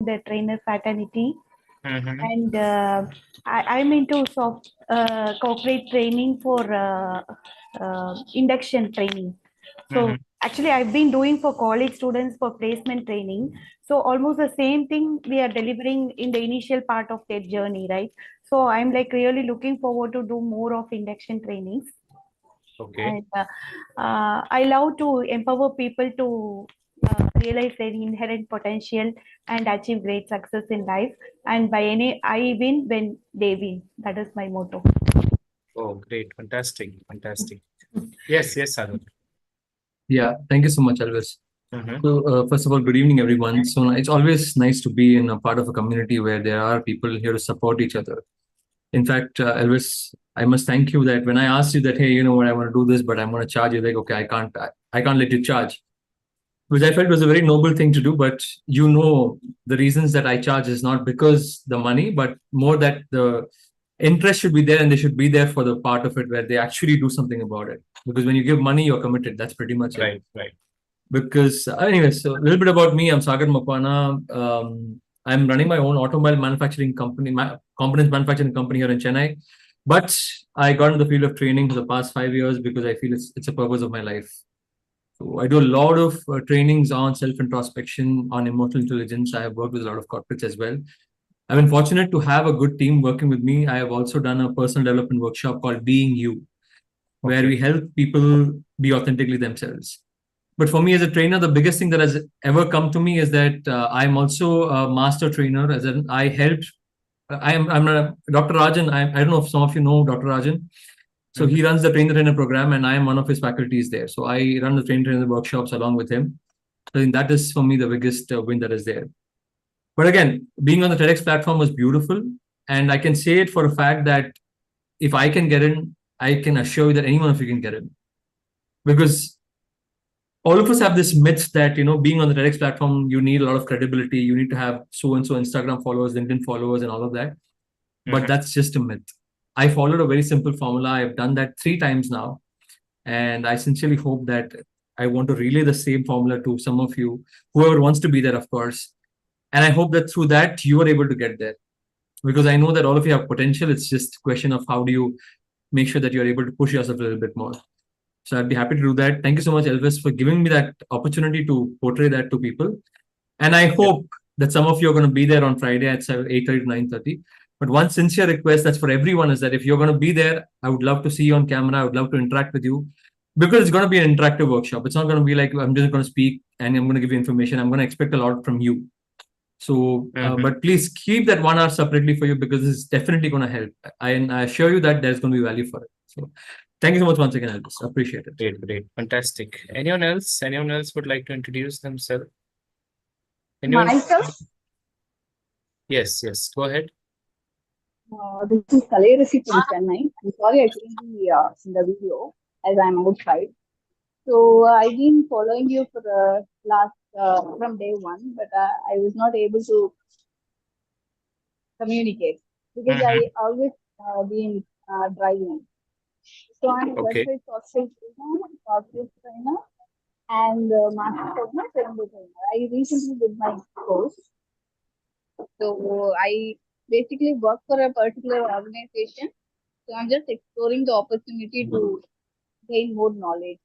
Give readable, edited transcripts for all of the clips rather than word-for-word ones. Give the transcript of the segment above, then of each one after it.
the trainer fraternity, Mm-hmm. and I'm into corporate training for induction training. So Mm-hmm. actually, I've been doing for college students for placement training. So almost the same thing we are delivering in the initial part of their journey, right? So I'm like really looking forward to do more of induction trainings. Okay. And I love to empower people to realize their inherent potential and achieve great success in life. And by any, I win when they win. That is my motto. Oh, great. Fantastic. Fantastic. Yes, yes, Arun. Yeah, thank you so much, Elvis. Mm-hmm. So, first of all, good evening, everyone. So, it's always nice to be in a part of a community where there are people here to support each other. In fact, Elvis, I must thank you that when I asked you that, hey, you know what, I want to do this, but I'm going to charge you, like, okay, I can't let you charge, which I felt was a very noble thing to do. But you know, the reasons that I charge is not because the money, but more that the interest should be there, and they should be there for the part of it where they actually do something about it. Because when you give money, you're committed. That's pretty much it. Right, right. Because anyways, so a little bit about me. I'm Sagar Mapana. I'm running my own automobile manufacturing company, components manufacturing company here in Chennai. But I got into the field of training for the past 5 years because I feel it's a purpose of my life. So I do a lot of trainings on self-introspection, on emotional intelligence. I have worked with a lot of corporates as well. I've been fortunate to have a good team working with me. I have also done a personal development workshop called Being You, where Okay. we help people be authentically themselves. But for me as a trainer, the biggest thing that has ever come to me is that I'm also a master trainer. As in, I helped. I'm a Dr. Rajan. I don't know if some of you know Dr. Rajan. So Mm-hmm. he runs the trainer program, and I am one of his faculties there. So I run the trainer workshops along with him. So I think that is for me the biggest win that is there. But again, being on the TEDx platform was beautiful, and I can say it for a fact that if I can get in, I can assure you that anyone of you can get in, because all of us have this myth that being on the TEDx platform, you need a lot of credibility, you need to have so and so Instagram followers, LinkedIn followers, and all of that. But Mm-hmm. that's just a myth. I followed a very simple formula. I've done that 3 times now, and I sincerely hope that I want to relay the same formula to some of you, whoever wants to be there, of course. And I hope that through that you are able to get there, because I know that all of you have potential. It's just a question of how do you make sure that you're able to push yourself a little bit more. So I'd be happy to do that. Thank you so much, Elvis, for giving me that opportunity to portray that to people. And I Yep. hope that some of you are going to be there on Friday at 8:30 to 9:30. But one sincere request that's for everyone is that if you're going to be there, I would love to see you on camera. I would love to interact with you, because it's going to be an interactive workshop. It's not going to be like I'm just going to speak and I'm going to give you information. I'm going to expect a lot from you. So, Mm-hmm. but please keep that 1 hour separately for you, because it's definitely going to help. I assure you that there's going to be value for it. So, thank you so much once again, Elvis. Appreciate it. Great, great. Fantastic. Anyone else? Anyone else would like to introduce themselves? Anyone? Myself, Yes, yes. Go ahead. this is Kalerasi from Chennai. I'm sorry I couldn't be in the video as I'm outside. So I've been following you for the last from day one, but I was not able to communicate because Mm-hmm. I always been driving. So I'm a Okay. website corporate trainer, and master trainer, trainer. I recently did my course. So I basically work for a particular organization. So I'm just exploring the opportunity to gain more knowledge.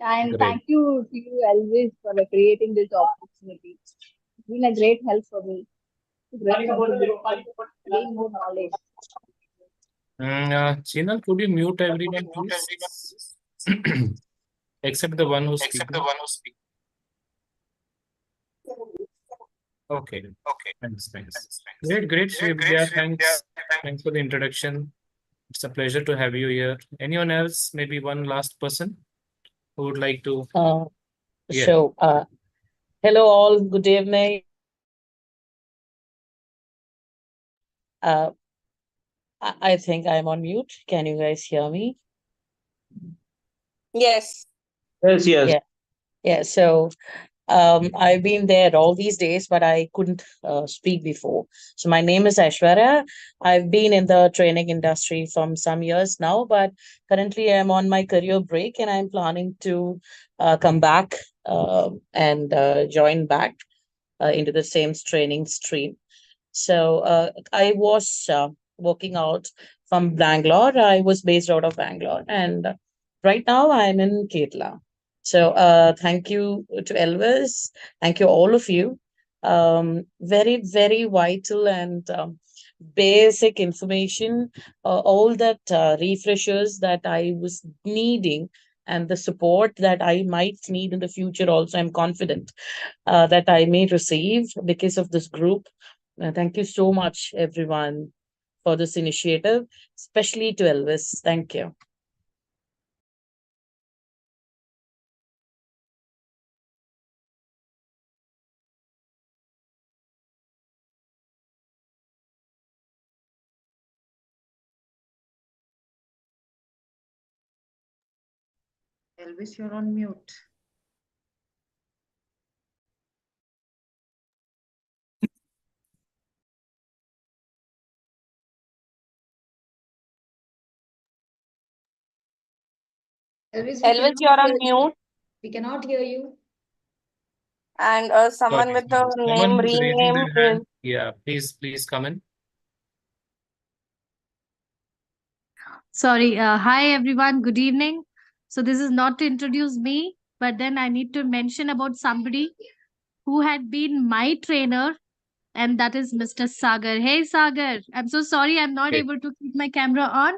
And Great. thank you to you, Elvis, for creating this opportunity. It's been a great help for me. Great help to gain more knowledge. Chinal, could you mute everyone, please? Except the one who's speaking. Okay. Thanks, thanks. Great, great, Shreya. Thanks. Thanks for the introduction. It's a pleasure to have you here. Anyone else? Maybe one last person who would like to? Yeah. Sure. Hello, all. Good evening. I think I'm on mute. Can you guys hear me? Yes. Yes, yes. Yeah. Yeah. So I've been there all these days, but I couldn't speak before. So my name is Aishwarya. I've been in the training industry from some years now, but currently I'm on my career break and I'm planning to come back and join back. into the same training stream. So I was working out from Bangalore. I was based out of Bangalore, and right now I'm in Kerala. So thank you to Elvis. Thank you all of you. Very very vital and basic information. All that refreshers that I was needing. And the support that I might need in the future, also, I'm confident that I may receive because of this group. Thank you so much, everyone, for this initiative, especially to Elvis. Thank you. Elvis, you're on mute. Elvis, Elvis, you're on mute. We cannot hear you. And someone Sorry, with the sorry. Someone name who's raising rename their is hand. Yeah, please come in. Sorry. Hi, everyone. Good evening. So, this is not to introduce me, but then I need to mention about somebody who had been my trainer, and that is Mr. Sagar. Hey, Sagar. I'm so sorry I'm not Okay. able to keep my camera on.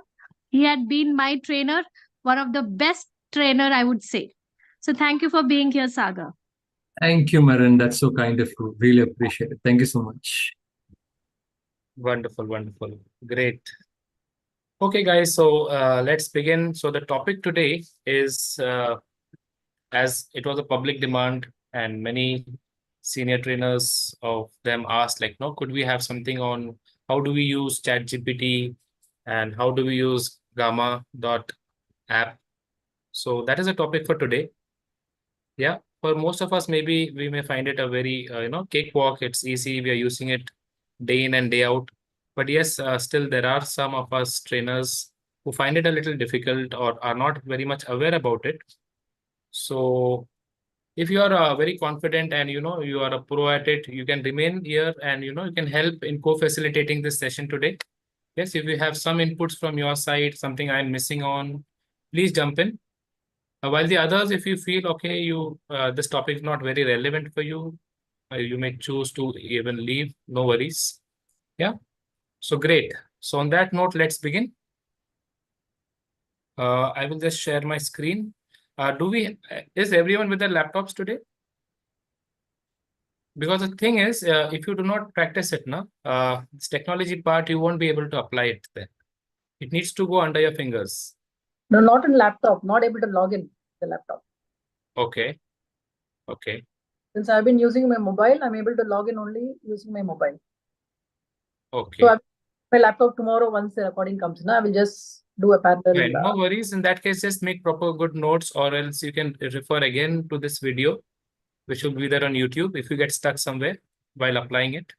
He had been my trainer, one of the best trainer, I would say. So, thank you for being here, Sagar. Thank you, Maran. That's so kind of you. Really appreciate it. Thank you so much. Wonderful, wonderful. Great. Okay, guys, so let's begin. So the topic today is, as it was a public demand and many senior trainers of them asked, like, no, could we have something on how do we use ChatGPT and how do we use Gamma dot app? So that is a topic for today. Yeah, for most of us, maybe we may find it a very, cakewalk. It's easy. We are using it day in and day out. But yes, still there are some of us trainers who find it a little difficult or are not very much aware about it. So if you are very confident and you are a pro at it, you can remain here and you can help in co-facilitating this session today. Yes, if you have some inputs from your side, something I'm missing on, please jump in. While the others, if you feel okay, this topic is not very relevant for you, you may choose to even leave. No worries. Yeah. So great. So on that note, let's begin. I will just share my screen. Is everyone with their laptops today? Because the thing is, if you do not practice it, this technology part, you won't be able to apply it then. It needs to go under your fingers. No, not in laptop. Not able to log in the laptop. Okay. Okay. Since I've been using my mobile, I'm able to log in only using my mobile. Okay. So I've my laptop tomorrow once the recording comes. I will just do a parallel. Right, no worries. In that case, just make proper good notes, or else you can refer again to this video, which will be there on YouTube if you get stuck somewhere while applying it.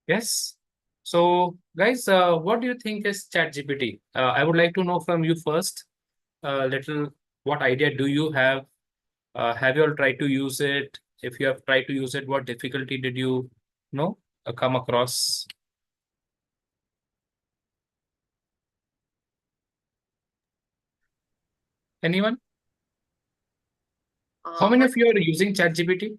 Yes. So, guys, what do you think is ChatGPT? I would like to know from you first, what idea do you have? Have you all tried to use it? If you have tried to use it, what difficulty did you come across? Anyone? How many of you are using ChatGPT?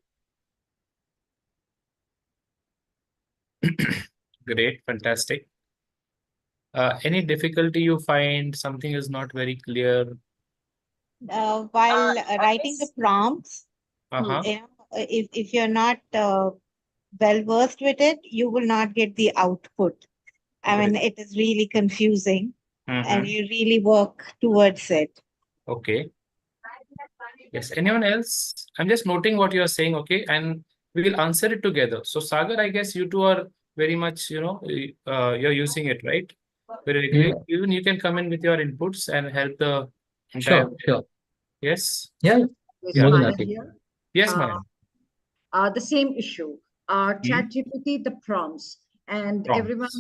Great, fantastic. Any difficulty you find? Something is not very clear. While writing the prompts, Uh-huh. if you're not well versed with it, you will not get the output. I mean, it is really confusing, and you really work towards it. Okay. Yes. Anyone else? I'm just noting what you're saying. Okay, and we will answer it together. So, Sagar, I guess you two are very much, you're using it, right? Very great. Even you can come in with your inputs and help the entire. Sure. Yes. Yeah. Is More than Maya happy. here? Yes, ma'am. The same issue. ChatGPT, the prompts, And Prompts. everyone,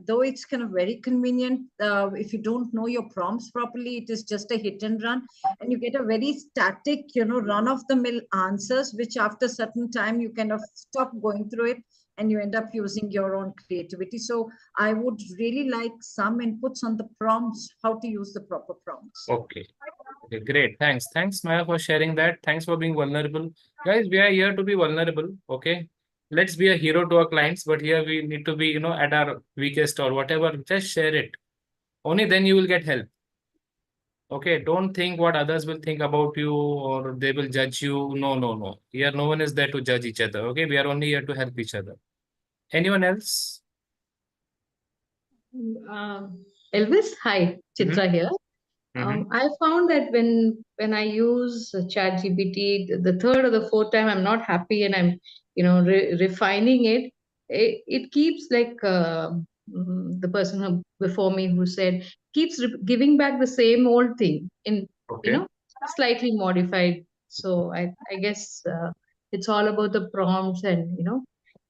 though it's kind of very convenient, if you don't know your prompts properly, it is just a hit and run, and you get a very static, run of the mill answers, which after a certain time you kind of stop going through it and you end up using your own creativity. So I would really like some inputs on the prompts, how to use the proper prompts. Okay. Okay, great. Thanks. Thanks, Maya, for sharing that. Thanks for being vulnerable. Guys, we are here to be vulnerable. Okay. Let's be a hero to our clients, but here we need to be, at our weakest or whatever. Just share it. Only then you will get help. Okay. Don't think what others will think about you or they will judge you. No, no, no. Here, no one is there to judge each other. Okay. We are only here to help each other. Anyone else? Elvis, hi, Chitra here. I found that when I use ChatGPT, the third or the fourth time, I'm not happy, and I'm refining it. It keeps like the person before me who said keeps giving back the same old thing in Okay. slightly modified. So I guess it's all about the prompts and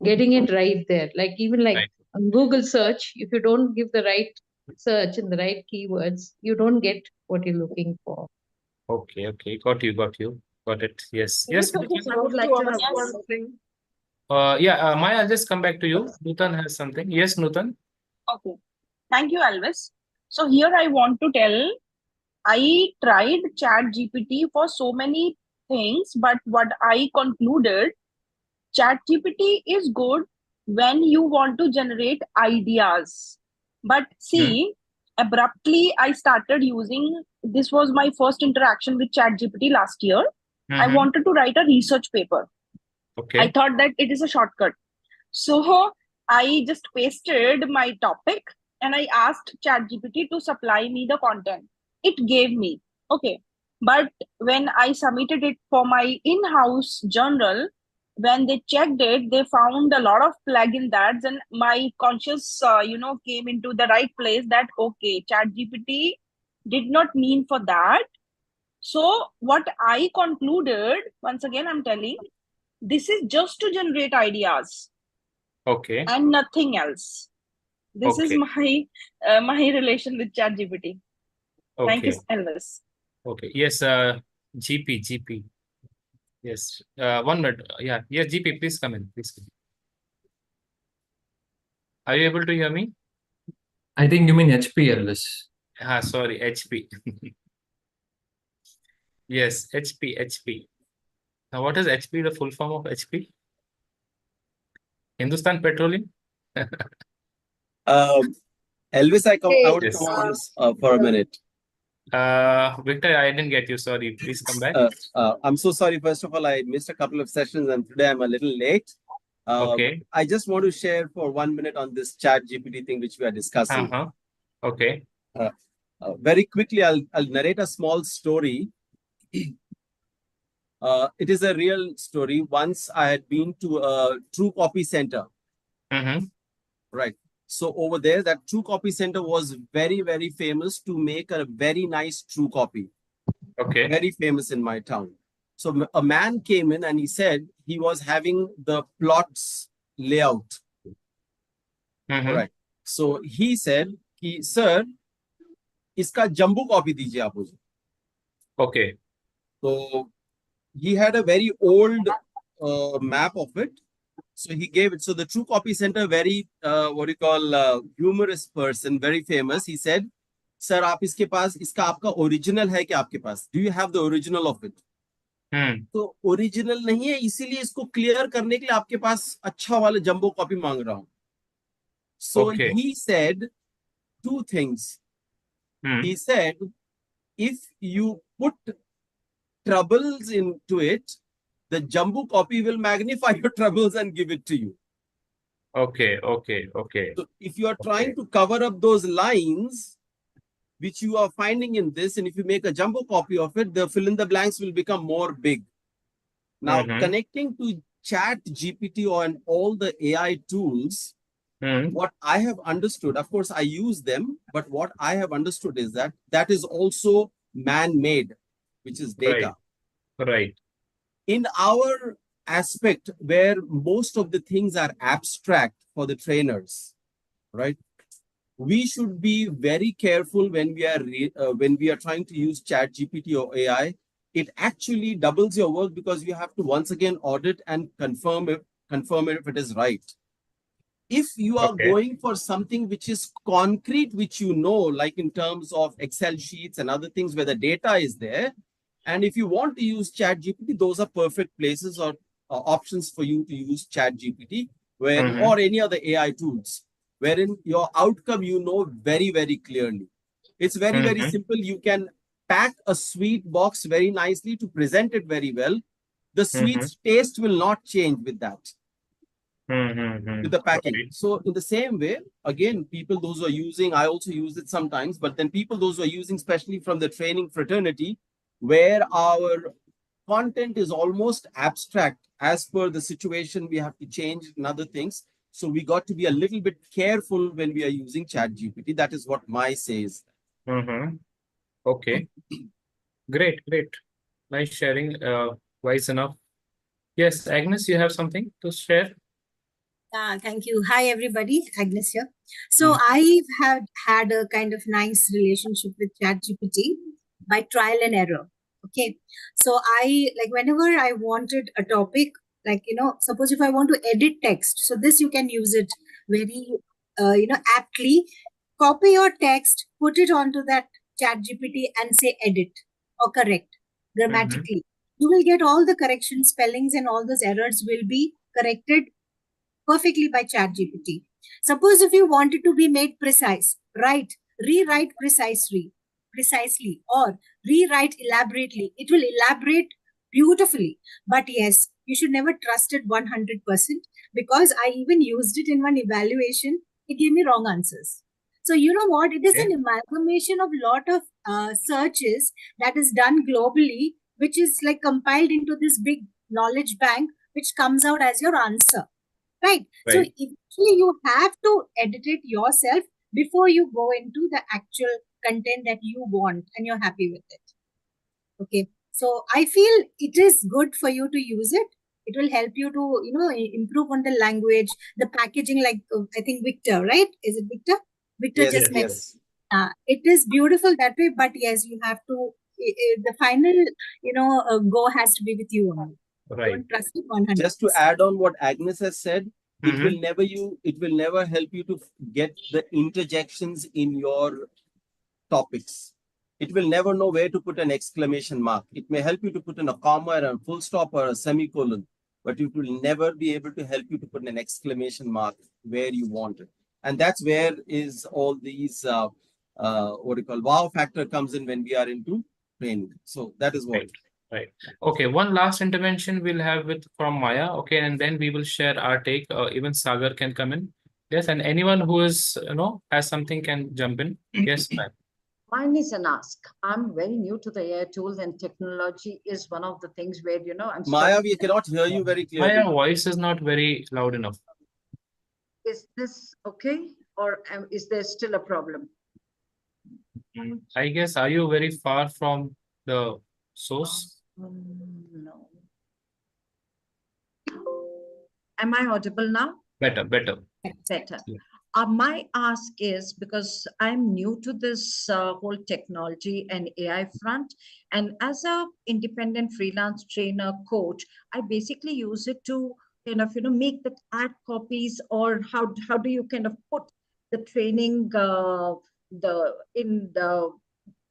getting it right there. Like even like Right. on Google search, if you don't give the right search and the right keywords, you don't get what you're looking for. Okay. Okay. Got you. Got you. Got it. Yes. Yes. I would like to ask one thing. Yeah, Maya, I'll just come back to you. Nutan has something. Yes, Nutan. Okay. Thank you, Elvis. So here I want to tell, I tried ChatGPT for so many things, but what I concluded, ChatGPT is good when you want to generate ideas. But see, abruptly I started using, this was my first interaction with ChatGPT last year. I wanted to write a research paper. Okay. I thought that it is a shortcut. So I just pasted my topic and I asked ChatGPT to supply me the content. It gave me. Okay. But when I submitted it for my in-house journal, when they checked it, they found a lot of plugin that, and my conscious, came into the right place that, okay, ChatGPT did not mean for that. So what I concluded, once again, I'm telling, this is just to generate ideas. Okay. And nothing else. This is Okay. my relation with ChatGPT. Thank you, Okay. Elvis. Okay. Yes, GP. Yes. 1 minute. Yeah. Yes, GP, please come in. Please come in. Are you able to hear me? I think you mean HP, Elvis. Sorry, HP. Yes, HP. Now, what is HP, the full form of HP? Hindustan Petroleum? Elvis, I would Yes. come on for a minute. Victor, I didn't get you. Sorry. Please come back. I'm so sorry. First of all, I missed a couple of sessions and today I'm a little late. Okay. I just want to share for 1 minute on this ChatGPT thing which we are discussing. Okay. Very quickly, I'll narrate a small story. It is a real story. Once I had been to a True Copy Center. Right. So over there, that True Copy Center was very, very famous to make a very nice true copy. Okay. Very famous in my town. So a man came in and he said he was having the plots layout. All right. So he said, sir, iska jumbo copy dijiye aap mujhe. Okay. So he had a very old map of it. So he gave it. So the True Copy Center, very, humorous person, very famous. He said, sir, aap iske paas, iska aapka original hai kya aapke paas? Do you have the original of it? तो original नहीं है, इसीलिए इसको clear करने के लिए आपके पास अच्छा वाला जंबो कॉपी मांग रहा हूं. So he said 2 things. He said, if you put troubles into it, the jumbo copy will magnify your troubles and give it to you. Okay. So if you are trying to cover up those lines which you are finding in this, and if you make a jumbo copy of it, the fill in the blanks will become more big. Now, connecting to ChatGPT and all the AI tools, what I have understood, of course, I use them, but what I have understood is that is also man-made, which is data. Right. In our aspect where most of the things are abstract for the trainers, right? We should be very careful when we are trying to use ChatGPT or AI. It actually doubles your work because you have to once again audit and confirm if it is right. If you are going for something which is concrete, which you know, like in terms of Excel sheets and other things where the data is there, and if you want to use ChatGPT, those are perfect places or options for you to use ChatGPT, where or any other AI tools, wherein your outcome you know very, very clearly. It's very, very simple. You can pack a sweet box very nicely to present it very well. The sweet's taste will not change with that. With the packing. So in the same way, again, people, those who are using, I also use it sometimes, but then people, those who are using, especially from the training fraternity, where our content is almost abstract as per the situation, we have to change and other things. So we got to be a little bit careful when we are using ChatGPT. That is what my says. Okay. Great. Nice sharing. Wise enough. Yes, Agnes, you have something to share? Thank you. Hi, everybody. Agnes here. So I have had a kind of nice relationship with ChatGPT by trial and error. Okay. So I, like, whenever I wanted a topic, like, suppose if I want to edit text, so this you can use it very, aptly. Copy your text, put it onto that ChatGPT and say edit or correct grammatically. You will get all the correction spellings and all those errors will be corrected perfectly by ChatGPT. Suppose if you want it to be made precise, rewrite precisely, or rewrite elaborately. It will elaborate beautifully. But yes, you should never trust it 100% because I even used it in one evaluation. It gave me wrong answers. So you know what? It is an amalgamation of lot of searches that is done globally, which is like compiled into this big knowledge bank, which comes out as your answer. Right. So eventually you have to edit it yourself before you go into the actual content that you want and you're happy with it. Okay. So I feel it is good for you to use it. It will help you to, improve on the language, the packaging, like I think Victor, right? Is it Victor? Victor just mentioned. It is beautiful that way, but yes, you have to, the final, go has to be with you only. Don't trust it 100%. Just to add on what Agnes has said, it will never help you to get the interjections in your topics. It will never know where to put an exclamation mark. It may help you to put in a comma and a full stop or a semicolon, but it will never be able to help you to put an exclamation mark where you want it. And that's where is all these wow factor comes in when we are into training. So that is what. Right. Okay, one last intervention we'll have from Maya. Okay, and then we will share our take. Even Sagar can come in. Yes, and anyone who is, has something can jump in. Yes, ma'am. Mine is an ask. I'm very new to the AI tools and technology is one of the things where, I'm Maya, we cannot hear you very clearly. Maya, voice is not very loud enough. Is this okay? Or is there still a problem? I guess, are you very far from the source? No. Am I audible now? Better. Yeah. My ask is, because I'm new to this whole technology and AI front, and as a independent freelance trainer coach, I basically use it to kind of make the ad copies, or how do you kind of put the training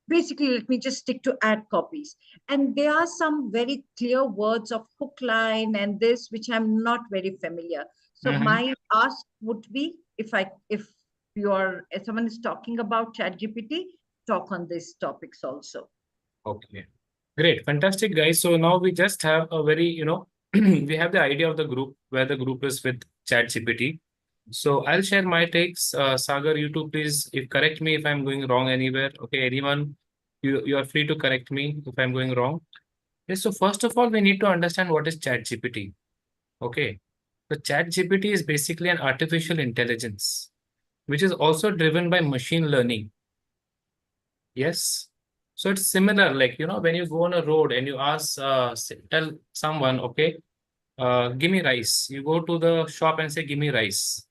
basically, let me just stick to ad copies. And there are some very clear words of hook line and this, which I'm not very familiar. So my ask would be, if someone is talking about ChatGPT, talk on these topics also. Okay, great, fantastic, guys. So now we just have a very, we have the idea of the group, where the group is with ChatGPT. So I'll share my takes. Sagar, you too, please correct me if I'm going wrong anywhere. Okay, anyone, you are free to correct me if I'm going wrong. Yes, so first of all, we need to understand what is ChatGPT. Okay, so ChatGPT is basically an artificial intelligence, which is also driven by machine learning. Yes. So it's similar, like, when you go on a road and you ask, tell someone, okay, give me rice. You go to the shop and say, give me rice.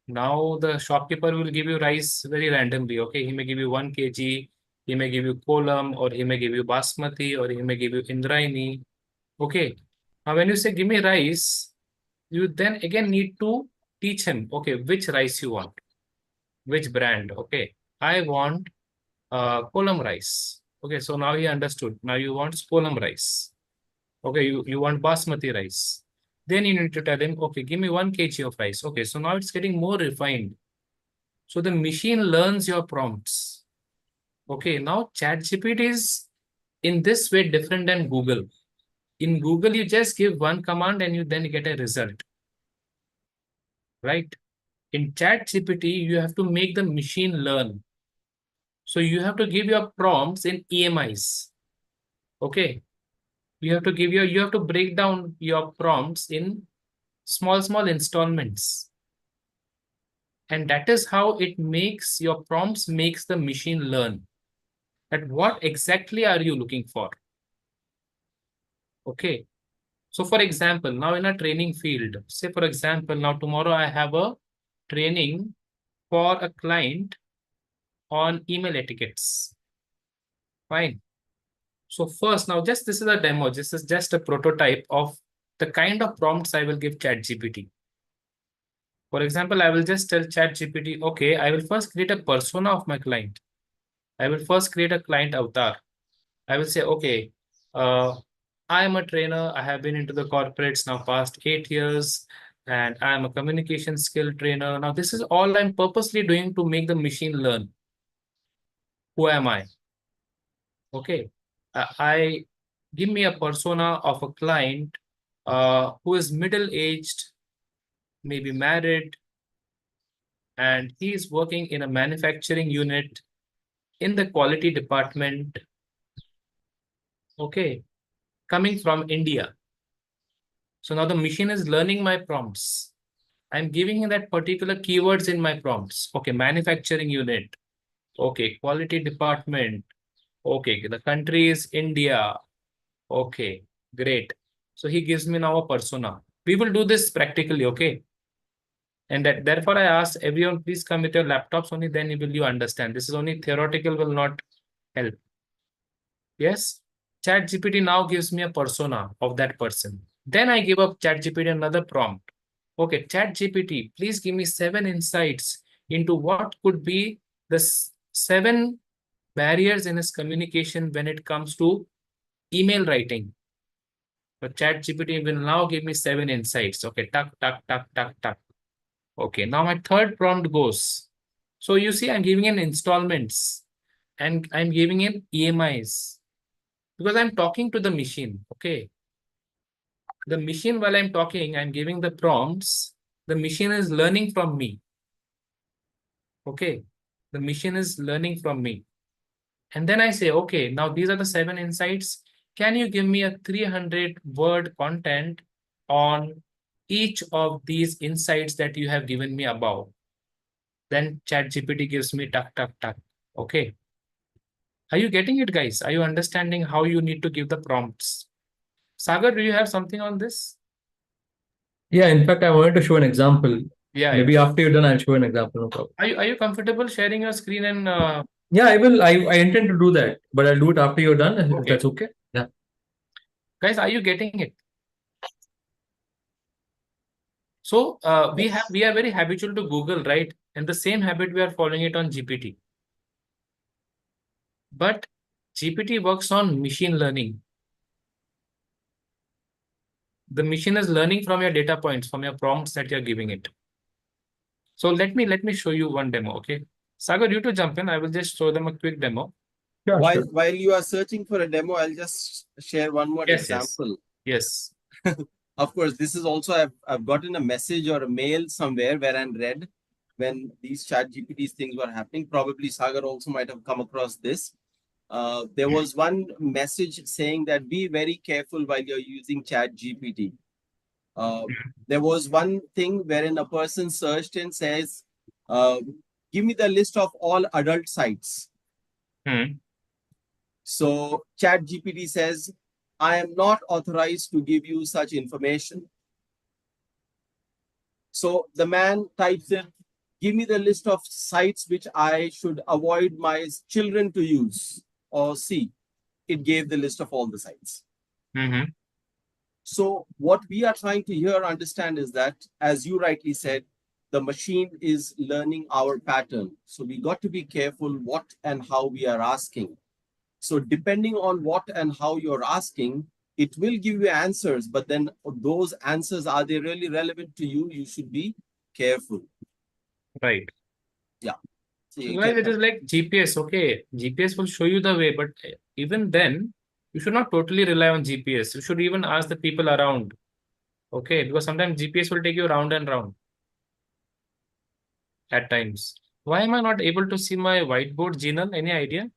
Now the shopkeeper will give you rice very randomly. Okay, he may give you 1 kg, he may give you kolam, or he may give you basmati, or he may give you indrayani. Okay. Now when you say give me rice, you then again need to teach him, okay, which rice you want, which brand. Okay, I want kolam rice. Okay, so now he understood. Now you want kolam rice. Okay, you want basmati rice. Then you need to tell him, okay, give me 1 kg of rice. Okay, so now it's getting more refined. So the machine learns your prompts. Okay, now ChatGPT is in this way different than Google. In Google, you just give one command and you then get a result. Right? In ChatGPT, you have to make the machine learn. So you have to give your prompts in EMIs. Okay. You have to break down your prompts in small installments. And that is how it makes your prompts makes the machine learn. That what exactly are you looking for? Okay. So for example, now in a training field, say for example, now tomorrow I have a training for a client on email etiquettes. Fine. So first, now this is a demo. This is just a prototype of the kind of prompts I will give ChatGPT. For example, I will just tell ChatGPT, okay, I will first create a persona of my client. I will first create a client avatar. I will say, okay, I am a trainer. I have been into the corporates now past 8 years, and I am a communication skill trainer. Now, this is all I'm purposely doing to make the machine learn. Who am I? Okay. I give me a persona of a client who is middle-aged, maybe married, and he is working in a manufacturing unit in the quality department. Okay. Coming from India. So now the machine is learning my prompts. I'm giving him that particular keywords in my prompts. Okay, manufacturing unit. Okay, quality department. Okay, the country is India. Okay, great. So he gives me now a persona. We will do this practically, okay? And therefore I asked everyone, please come with your laptops, only then will you understand. This is only theoretical, will not help. Yes? ChatGPT now gives me a persona of that person. Then I give up ChatGPT another prompt. Okay, ChatGPT, please give me 7 insights into what could be the 7 barriers in his communication when it comes to email writing. But ChatGPT will now give me 7 insights. Okay, tuck, tuck, tuck, tuck, tuck. Okay, now my third prompt goes. So you see, I'm giving in installments and I'm giving in EMIs because I'm talking to the machine. Okay. The machine, while I'm talking, I'm giving the prompts. The machine is learning from me. Okay. The machine is learning from me. And then I say, okay, now these are the 7 insights. Can you give me a 300-word content on each of these insights that you have given me above? Then ChatGPT gives me tuck, tuck, tuck. Okay. Are you getting it, guys? Are you understanding how you need to give the prompts? Sagar, do you have something on this? Yeah, in fact, I wanted to show an example. Yeah. Maybe after you're done, I'll show an example. No problem. Are you comfortable sharing your screen and Yeah, I will. I intend to do that, but I'll do it after you're done, if okay. that's okay. Yeah. Guys, are you getting it? So we are very habitual to Google, right? And the same habit we are following it on GPT. But GPT works on machine learning. The machine is learning from your data points, from your prompts that you're giving it. So let me show you one demo, okay? Sagar, you to jump in. I will just show them a quick demo. Yeah, While you are searching for a demo, I'll just share one more example. Yes. Of course, this is also I've gotten a message or a mail somewhere where I read when these ChatGPT things were happening. Probably Sagar also might have come across this. There was one message saying that be very careful while you're using ChatGPT. There was one thing wherein a person searched and says, give me the list of all adult sites. So ChatGPT says, I am not authorized to give you such information. So the man types in, give me the list of sites which I should avoid my children to use or see. It gave the list of all the sites. So what we are trying to here understand is that, as you rightly said, the machine is learning our pattern. So we got to be careful what and how we are asking. So depending on what and how you're asking, it will give you answers, but then those answers, are they really relevant to you? You should be careful. Right. Yeah. So So guys, it is like GPS. Okay, GPS will show you the way, but even then, you should not totally rely on GPS. You should even ask the people around. Okay, because sometimes GPS will take you round and round at times. Why am I not able to see my whiteboard, Jinal? Any idea?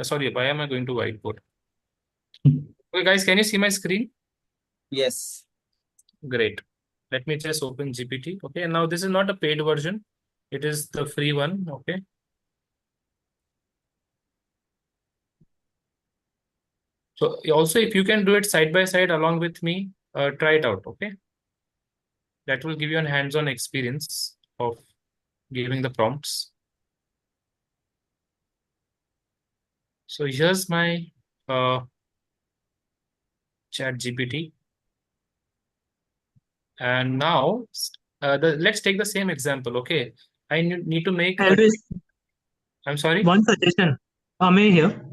Sorry, why am I going to whiteboard? Okay, guys, can you see my screen? Yes. Great. Let me just open GPT. Okay, and now this is not a paid version. It is the free one. Okay. So also, if you can do it side by side along with me, try it out. Okay. That will give you a hands-on experience of giving the prompts. So here's my ChatGPT. And now let's take the same example. Okay. I need to make Elvis, I'm sorry. one suggestion. Amey here.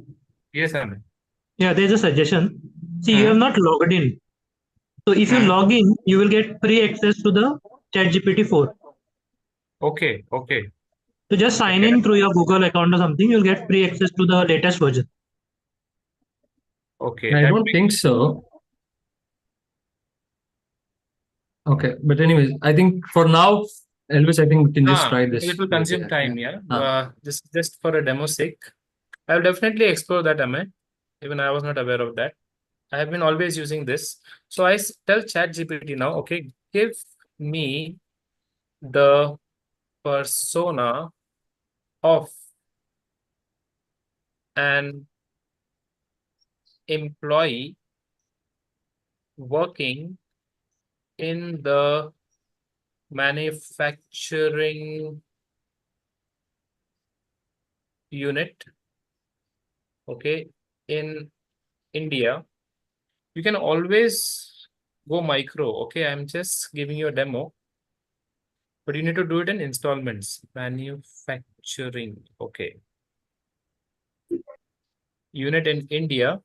Yes, Amey. Yeah, there's a suggestion. See, you have not logged in. So if you log in, you will get free access to the ChatGPT 4. Okay, okay. So just sign in through your Google account or something, you'll get free access to the latest version. Okay. I don't think so. Okay, but anyways, I think for now, Elvis, I think we can just try this. It will consume time, yeah. Just for a demo sake. I'll definitely explore that, Amey. Even I was not aware of that. I have been always using this. So I tell ChatGPT now, okay, give me the persona of an employee working in the manufacturing unit, okay, in India. You can always go micro. Okay, I'm just giving you a demo, but you need to do it in installments. Manufacturing, okay. Unit in India.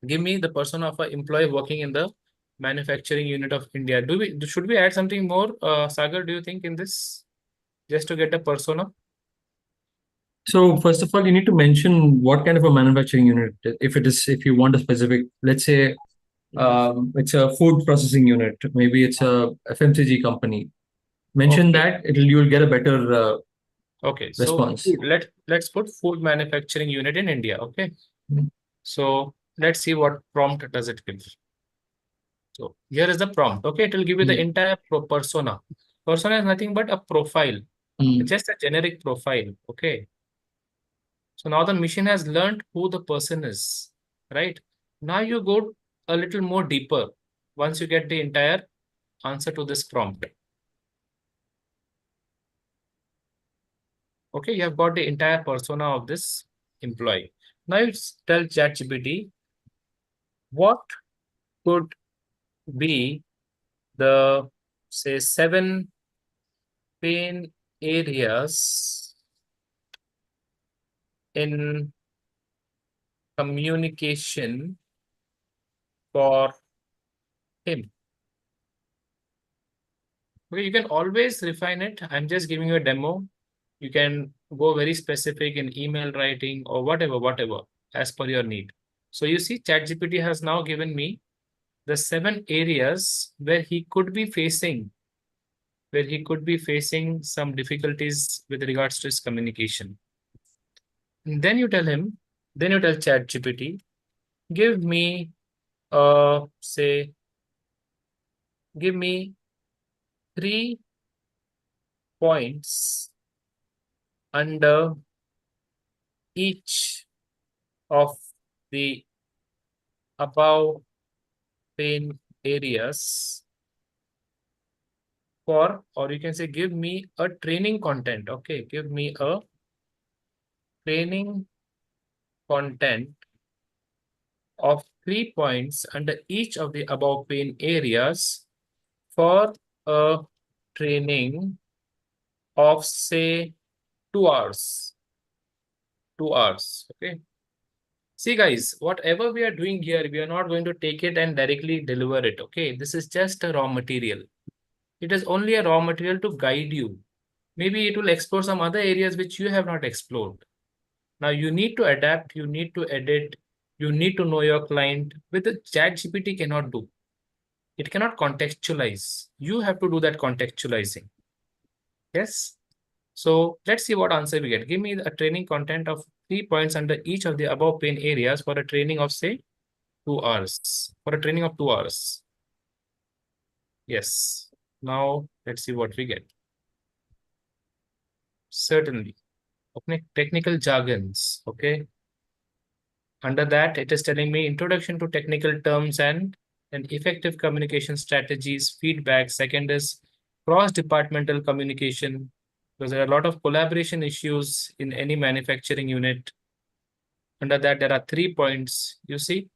Give me the persona of an employee working in the manufacturing unit of India. Should we add something more, Sagar? Do you think in this, just to get a persona? So first of all, you need to mention what kind of a manufacturing unit. If you want a specific, let's say, it's a food processing unit. Maybe it's a FMCG company. Mention that you'll get a better okay. response. So let's put food manufacturing unit in India. Okay. So let's see what prompt does it give. So here is the prompt. Okay, it will give you the entire persona. Persona is nothing but a profile, just a generic profile. Okay. So now the machine has learned who the person is, right? Now you go a little more deeper once you get the entire answer to this prompt. Okay, you have got the entire persona of this employee. Now you tell ChatGPT what could be the, say, 7 pain areas in communication for him. Okay, you can always refine it. I'm just giving you a demo. You can go very specific in email writing or whatever, as per your need. So you see, ChatGPT has now given me the 7 areas where he could be facing some difficulties with regards to his communication. And then you tell ChatGPT, give me, give me 3 points under each of the above pane areas for, or you can say, give me a training content. Okay, give me a training content of 3 points under each of the above pane areas for a training of, say, 2 hours. 2 hours. Okay. See, guys, whatever we are doing here, we are not going to take it and directly deliver it. Okay. This is just a raw material. It is only a raw material to guide you. Maybe it will explore some other areas which you have not explored. Now you need to adapt, you need to edit, you need to know your client. With the ChatGPT cannot do. It cannot contextualize. You have to do that contextualizing. Yes. So let's see what answer we get. Give me a training content of 3 points under each of the above pane areas for a training of, say, 2 hours. For a training of 2 hours. Yes. Now let's see what we get. Certainly. Okay. Technical jargons. Okay. Under that, it is telling me introduction to technical terms and effective communication strategies, feedback. Second is cross-departmental communication, because there are a lot of collaboration issues in any manufacturing unit. Under that, there are 3 points, you see.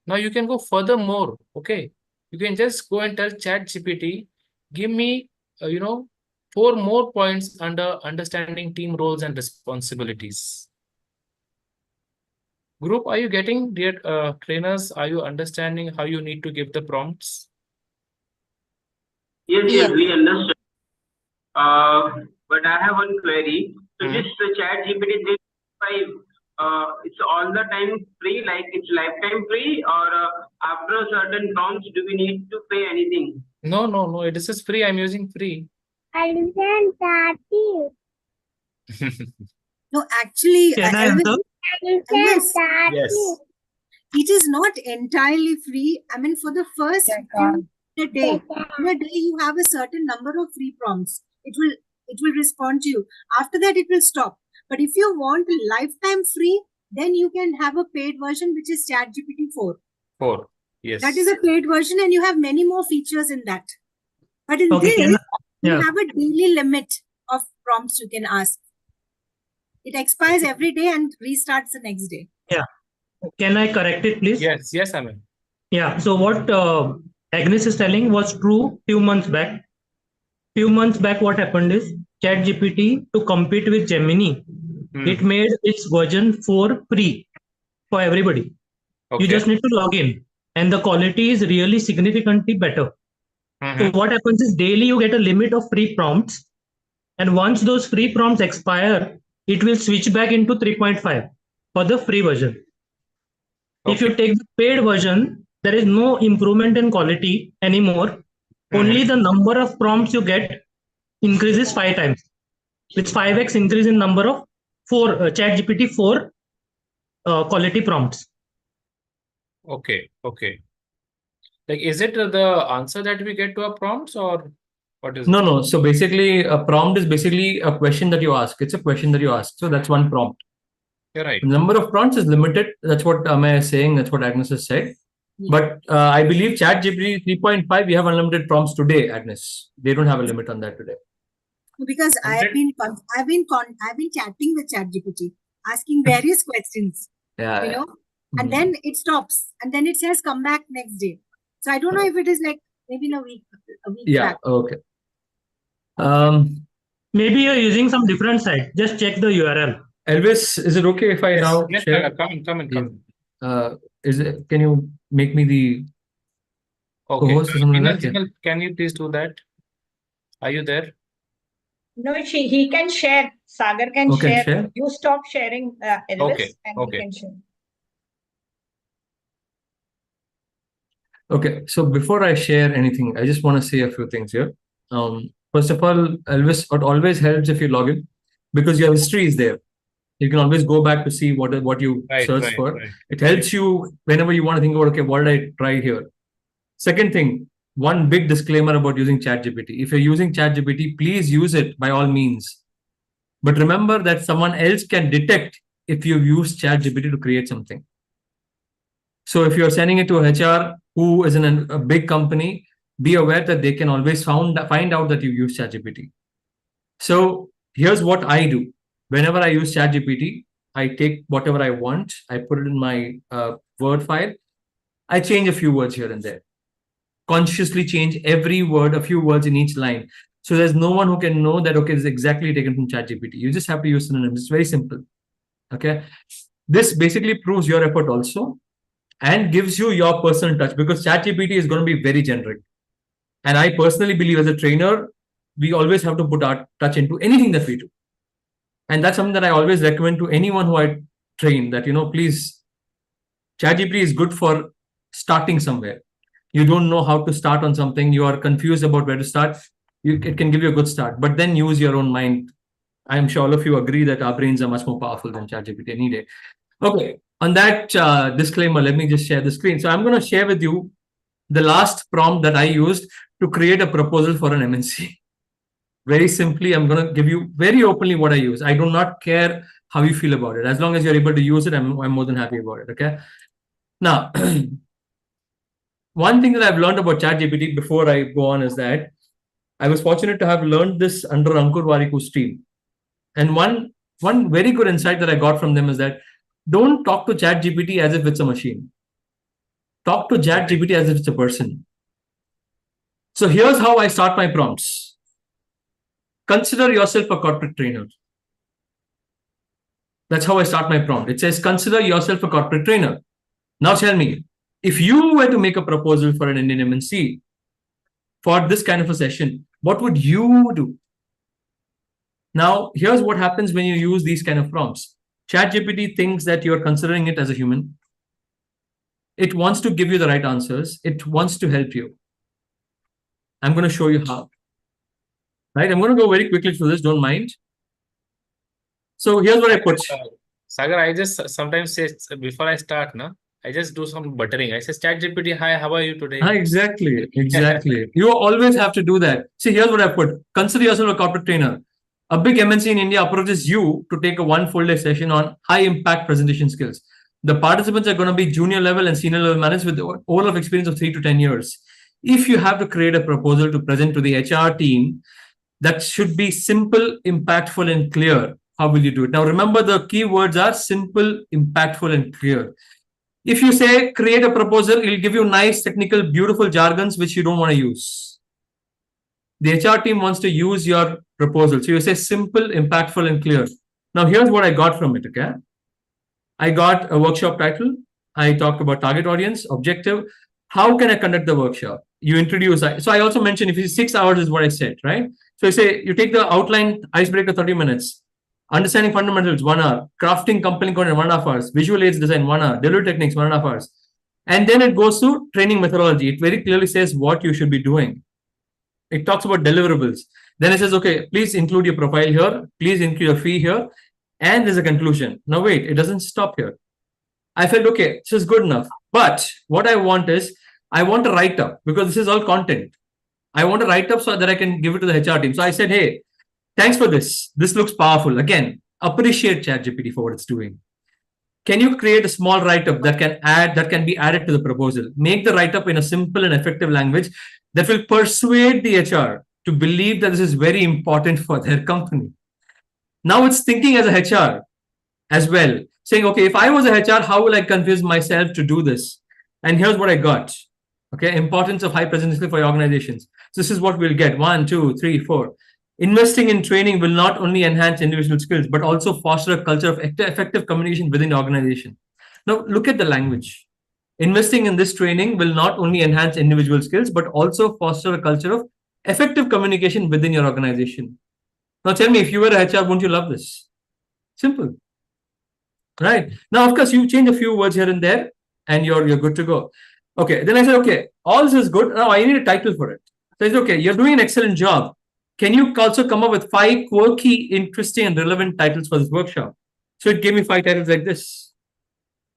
Now you can go further more, okay? You can just go and tell ChatGPT, give me, 4 more points under understanding team roles and responsibilities. Group, are you getting, dear trainers, are you understanding how you need to give the prompts? Yes, we understand. But I have one query. So this ChatGPT 3.5, it's all the time free, like it's lifetime free, or after a certain prompts, do we need to pay anything? No, this is free. I'm using free. No, actually, Can I Elvis, answer? Yes. it is not entirely free. I mean, for the first in a day, you have a certain number of free prompts. It will respond to you. After that, it will stop. But if you want lifetime free, then you can have a paid version, which is ChatGPT 4. 4. Yes. That is a paid version, and you have many more features in that. But in Okay, this, yeah. you have a daily limit of prompts you can ask. It expires every day and restarts the next day. Yeah. Can I correct it, please? Yes, Amin. Yeah. So what Agnes is telling was true few months back. Few months back, what happened is ChatGPT, to compete with Gemini, it made its version 4 free for everybody. Okay. You just need to log in, and the quality is really significantly better. So what happens is daily you get a limit of free prompts, and once those free prompts expire, it will switch back into 3.5 for the free version. If you take the paid version, there is no improvement in quality anymore. Only the number of prompts you get increases 5 times. It's 5x increase in number of ChatGPT 4 quality prompts. Okay. Like, is it the answer that we get to our prompts, or what is it? No. So basically, a prompt is basically a question that you ask. It's a question that you ask. So that's one prompt. You're right. The number of prompts is limited. That's what Amay is saying. That's what Agnes has said. But I believe ChatGPT 3.5, we have unlimited prompts today, Agnes. They don't have a limit on that today. Because I've been chatting with ChatGPT, asking various questions. Yeah. And then it stops, and then it says come back next day. So I don't know if it is like maybe in a week Yeah. back. Okay. Maybe you're using some different site. Just check the URL. Elvis, is it okay if I now share? Come in. Can you make me the co-host or something like that? Jingle, can you please do that? Are you there? No, he can share. Sagar can share. You stop sharing, Elvis, and he can share. Okay, so before I share anything, I just want to say a few things here. First of all, Elvis, it always helps if you log in, because your history is there. You can always go back to see what you searched for. Right. It helps you whenever you want to think about, okay, what did I try here? Second thing, one big disclaimer about using ChatGPT. If you're using ChatGPT, please use it by all means. But remember that someone else can detect if you use ChatGPT to create something. So if you're sending it to HR who is in a big company, be aware that they can always find out that you use ChatGPT. So here's what I do. Whenever I use ChatGPT, I take whatever I want, I put it in my Word file, I change a few words here and there. Consciously change every word, a few words in each line. So there's no one who can know that, okay, this is exactly taken from ChatGPT. You just have to use synonyms. It's very simple. Okay. This basically proves your effort also and gives you your personal touch, because ChatGPT is going to be very generic. And I personally believe as a trainer, we always have to put our touch into anything that we do. And that's something that I always recommend to anyone who I train, that, please, ChatGPT is good for starting somewhere. You don't know how to start on something, you are confused about where to start, it can give you a good start, but then use your own mind. I'm sure all of you agree that our brains are much more powerful than ChatGPT any day. Okay, on that disclaimer, let me just share the screen. So I'm going to share with you the last prompt that I used to create a proposal for an MNC. Very simply, I'm going to give you very openly what I use. I do not care how you feel about it. As long as you're able to use it, I'm more than happy about it. Okay. Now, one thing that I've learned about ChatGPT before I go on is that I was fortunate to have learned this under Ankur Wariku's team. And one very good insight that I got from them is that don't talk to ChatGPT as if it's a machine. Talk to ChatGPT as if it's a person. So here's how I start my prompts. Consider yourself a corporate trainer. That's how I start my prompt. It says, consider yourself a corporate trainer. Now tell me, if you were to make a proposal for an Indian MNC for this kind of a session, what would you do? Now, here's what happens when you use these kind of prompts. ChatGPT thinks that you're considering it as a human. It wants to give you the right answers. It wants to help you. I'm going to show you how. Right? I'm going to go very quickly through this. Don't mind. So here's what I put. Sagar, I just sometimes say before I start, I just do some buttering. I say, ChatGPT, hi, how are you today? Exactly. You always have to do that. See, here's what I put. Consider yourself a corporate trainer. A big MNC in India approaches you to take a one full day session on high impact presentation skills. The participants are going to be junior level and senior level managers with all of experience of 3 to 10 years. If you have to create a proposal to present to the HR team, that should be simple, impactful, and clear. How will you do it? Now, remember the key words are simple, impactful, and clear. If you say create a proposal, it'll give you nice, technical, beautiful jargons which you don't want to use. The HR team wants to use your proposal. So you say simple, impactful, and clear. Now, here's what I got from it. Okay. I got a workshop title. I talked about target audience, objective. How can I conduct the workshop? You introduce. So I also mentioned if it's 6 hours is what I said, right? So you say you take the outline, icebreaker 30 minutes. Understanding fundamentals, 1 hour. Crafting compelling content, 1.5 hours. Visual aids design, 1 hour. Delivery techniques, 1.5 hours. And then it goes to training methodology. It very clearly says what you should be doing. It talks about deliverables. Then it says, okay, please include your profile here. Please include your fee here. And there's a conclusion. Now, wait, it doesn't stop here. I felt, okay, this is good enough. But what I want is, I want a write-up because this is all content. I want a write-up so that I can give it to the HR team. So I said, hey, thanks for this. This looks powerful. Again, appreciate ChatGPT for what it's doing. Can you create a small write-up that can be added to the proposal? Make the write-up in a simple and effective language that will persuade the HR to believe that this is very important for their company. Now it's thinking as a HR as well, saying, okay, if I was a HR, how will I convince myself to do this? And here's what I got. Okay, importance of high presence for your organizations. So this is what we'll get. 1, 2, 3, 4. Investing in training will not only enhance individual skills, but also foster a culture of effective communication within the organization. Now, look at the language. Investing in this training will not only enhance individual skills, but also foster a culture of effective communication within your organization. Now, tell me, if you were a HR, wouldn't you love this? Simple. Right. Now, of course, you change a few words here and there, and you're good to go. Okay. Then I said, okay, all this is good. Now I need a title for it. So I said, okay, you're doing an excellent job. Can you also come up with 5 quirky, interesting, and relevant titles for this workshop? So it gave me 5 titles like this.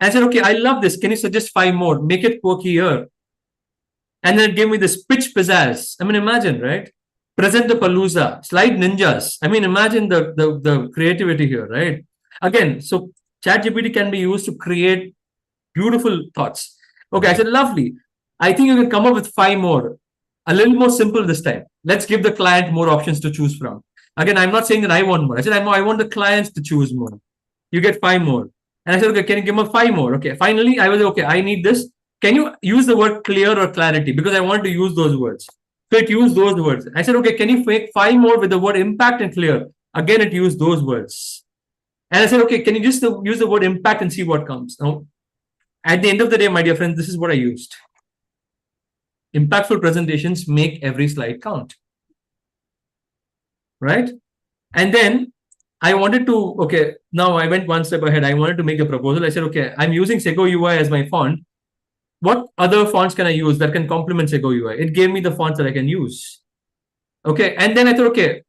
I said, okay, I love this. Can you suggest 5 more? Make it quirkier. And then it gave me this pitch pizzazz. I mean, imagine, right? Present the palooza, slide ninjas. I mean, imagine the creativity here, right? Again, so ChatGPT can be used to create beautiful thoughts. Okay, I said, lovely. I think you can come up with 5 more. A little more simple this time. Let's give the client more options to choose from. Again, I'm not saying that I want more. I said, I want the clients to choose more. You get 5 more. And I said, okay, can you give me 5 more? Okay, finally, I was okay, I need this. Can you use the word clear or clarity? Because I want to use those words. So it used those words. I said, okay, can you make 5 more with the word impact and clear? Again, it used those words. And I said, okay, can you just use the word impact and see what comes? Now, at the end of the day, my dear friends, this is what I used. Impactful presentations make every slide count. Right? And then I wanted to, okay, now I went one step ahead. I wanted to make a proposal. I said, okay, I'm using Seco UI as my font. What other fonts can I use that can complement Seco UI? It gave me the fonts that I can use. Okay. And then I thought, okay,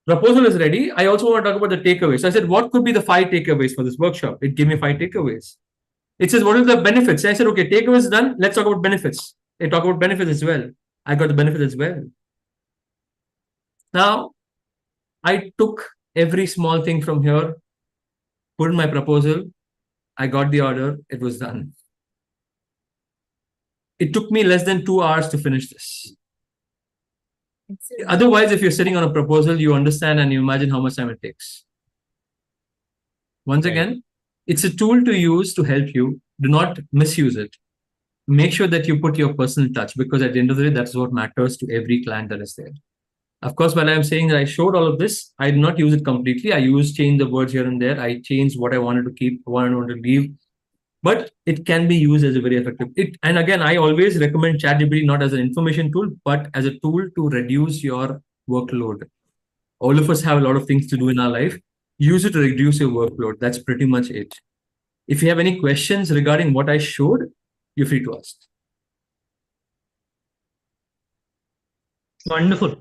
proposal is ready. I also want to talk about the takeaways. So I said, what could be the 5 takeaways for this workshop? It gave me 5 takeaways. It says, what are the benefits? I said, okay, takeaways is done. Let's talk about benefits. They talk about benefits as well. I got the benefits as well. Now, I took every small thing from here, put in my proposal. I got the order. It was done. It took me less than 2 hours to finish this. Otherwise, if you're sitting on a proposal, you understand and you imagine how much time it takes. Once again, it's a tool to use to help you. Do not misuse it. Make sure that you put your personal touch, because at the end of the day, that's what matters to every client that is there. Of course, while I'm saying that I showed all of this, I did not use it completely. I changed the words here and there. I changed what I wanted to keep, what I wanted to leave. But it can be used as a very effective. And again, I always recommend ChatGPT not as an information tool, but as a tool to reduce your workload. All of us have a lot of things to do in our life. Use it to reduce your workload. That's pretty much it. If you have any questions regarding what I showed, you're free to ask. Wonderful.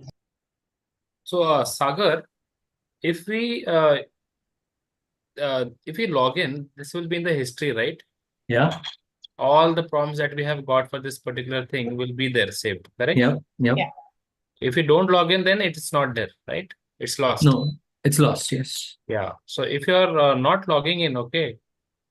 So, Sagar, if we log in, this will be in the history, right? Yeah. All the prompts that we have got for this particular thing will be there saved, correct? Yeah. Yeah. If you don't log in, then it's not there, right? It's lost. No, it's lost. Yes. Yeah. So if you're not logging in, okay,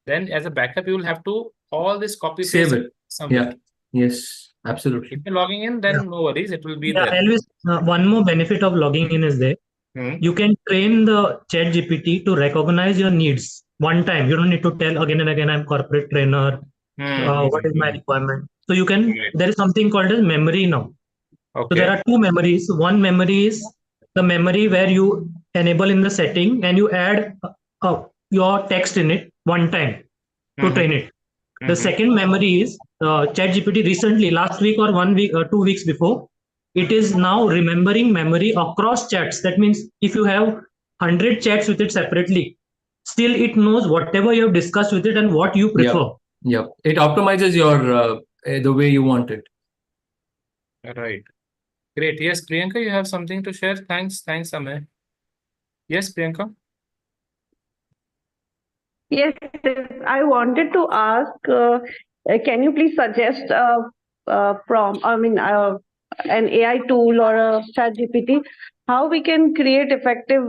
then as a backup, you will have to all this copy Save paste it. somewhere. Yeah. Yes. Absolutely. If you're logging in, then no worries, it will be Yeah, there. Elvis, one more benefit of logging in is there. You can train the ChatGPT to recognize your needs one time. You don't need to tell again and again, I'm corporate trainer. What is my requirement? So you can, there is something called as memory now. So there are 2 memories. One memory is the memory where you enable in the setting and you add your text in it one time to train it. The second memory is ChatGPT recently, last week or 1 week or 2 weeks before, it is now remembering memory across chats. That means if you have 100 chats with it separately, still it knows whatever you have discussed with it and what you prefer. Yep. It optimizes your the way you want it. Right. Great. Yes, Priyanka, you have something to share? Thanks, Amay. Yes, Priyanka. Yes, I wanted to ask, can you please suggest an AI tool or a ChatGPT, how we can create effective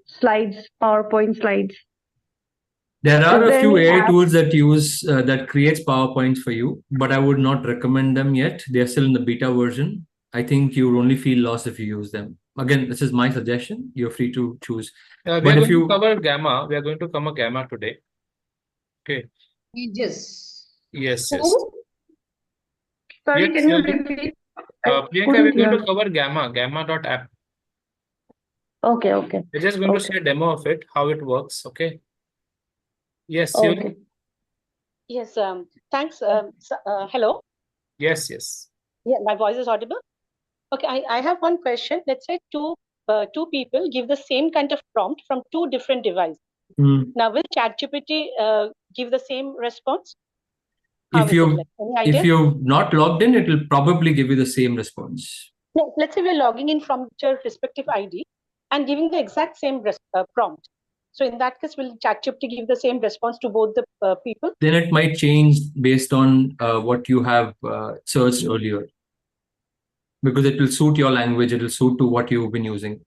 slides, PowerPoint slides? There are Is a there few any AI app? tools that use that creates PowerPoints for you, but I would not recommend them yet. They are still in the beta version. I think you will only feel lost if you use them. Again, this is my suggestion. You're free to choose. We are But going if you to cover Gamma. We are going to cover Gamma today. Okay. Yes. Yes. Sorry, Yes, can you you're going- repeat? Priyanka, we're going to cover Gamma, Gamma.app. Okay. We're just going to share a demo of it, how it works. Okay. Yes, Siri? Okay. Yes, thanks. Hello. Yes. Yeah, my voice is audible. Okay, I have one question. Let's say two people give the same kind of prompt from 2 different devices. Now, will ChatGPT give the same response? if you're not logged in, it will probably give you the same response. No, let's say we're logging in from your respective ID and giving the exact same prompt. So in that case, will ChatGPT give the same response to both the people? Then it might change based on what you have searched earlier, because it will suit your language. It will suit to what you've been using.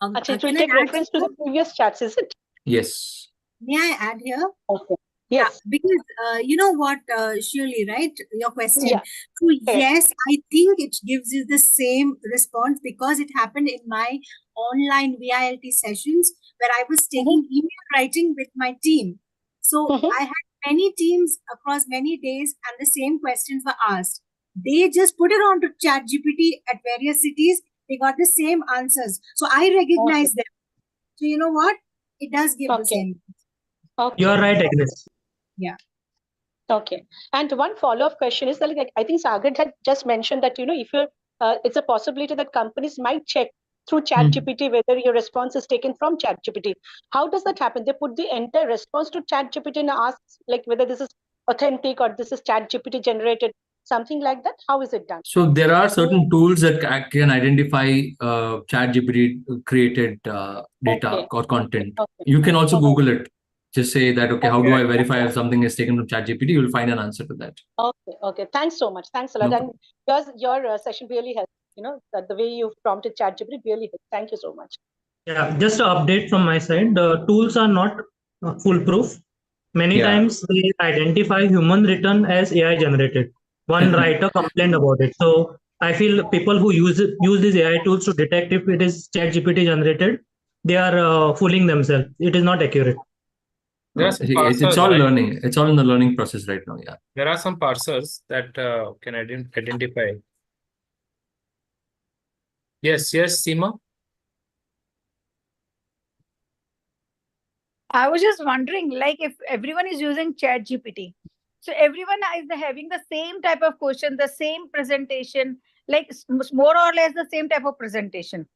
It will take reference to the previous chats, is it? Yes. May I add here? Okay. Yes. Because you know what, Shirley, right? Your question. Yeah. So Correct. yes, I think it gives you the same response because it happened in my online VILT sessions where I was taking email writing with my team. So I had many teams across many days and the same questions were asked. They just put it onto ChatGPT at various cities. They got the same answers. So I recognize them. So you know what? It does give the same. Okay. You are right, Agnes. Yeah. Okay. And one follow-up question is that, like, I think Sagar had just mentioned that, if you're, it's a possibility that companies might check through ChatGPT whether your response is taken from ChatGPT. How does that happen? They put the entire response to ChatGPT and ask like whether this is authentic or this is ChatGPT generated, something like that. How is it done? So there are certain tools that can identify ChatGPT created data or content. You can also Google it. Just say that, okay, how do I verify if something is taken from ChatGPT? You'll find an answer to that. Okay. Thanks so much. Thanks a lot. No And your session really helped. The way you prompted ChatGPT really helped. Thank you so much. Yeah, just an update from my side. The tools are not foolproof. Many times they identify human written as AI generated. One writer complained about it. So I feel people who use these AI tools to detect if it is ChatGPT generated, they are fooling themselves. It is not accurate. It's all learning. It's all in the learning process right now. Yeah. There are some parsers that can identify. Yes, Seema. I was just wondering, like, if everyone is using ChatGPT, so everyone is having the same type of question, the same presentation, like more or less the same type of presentation.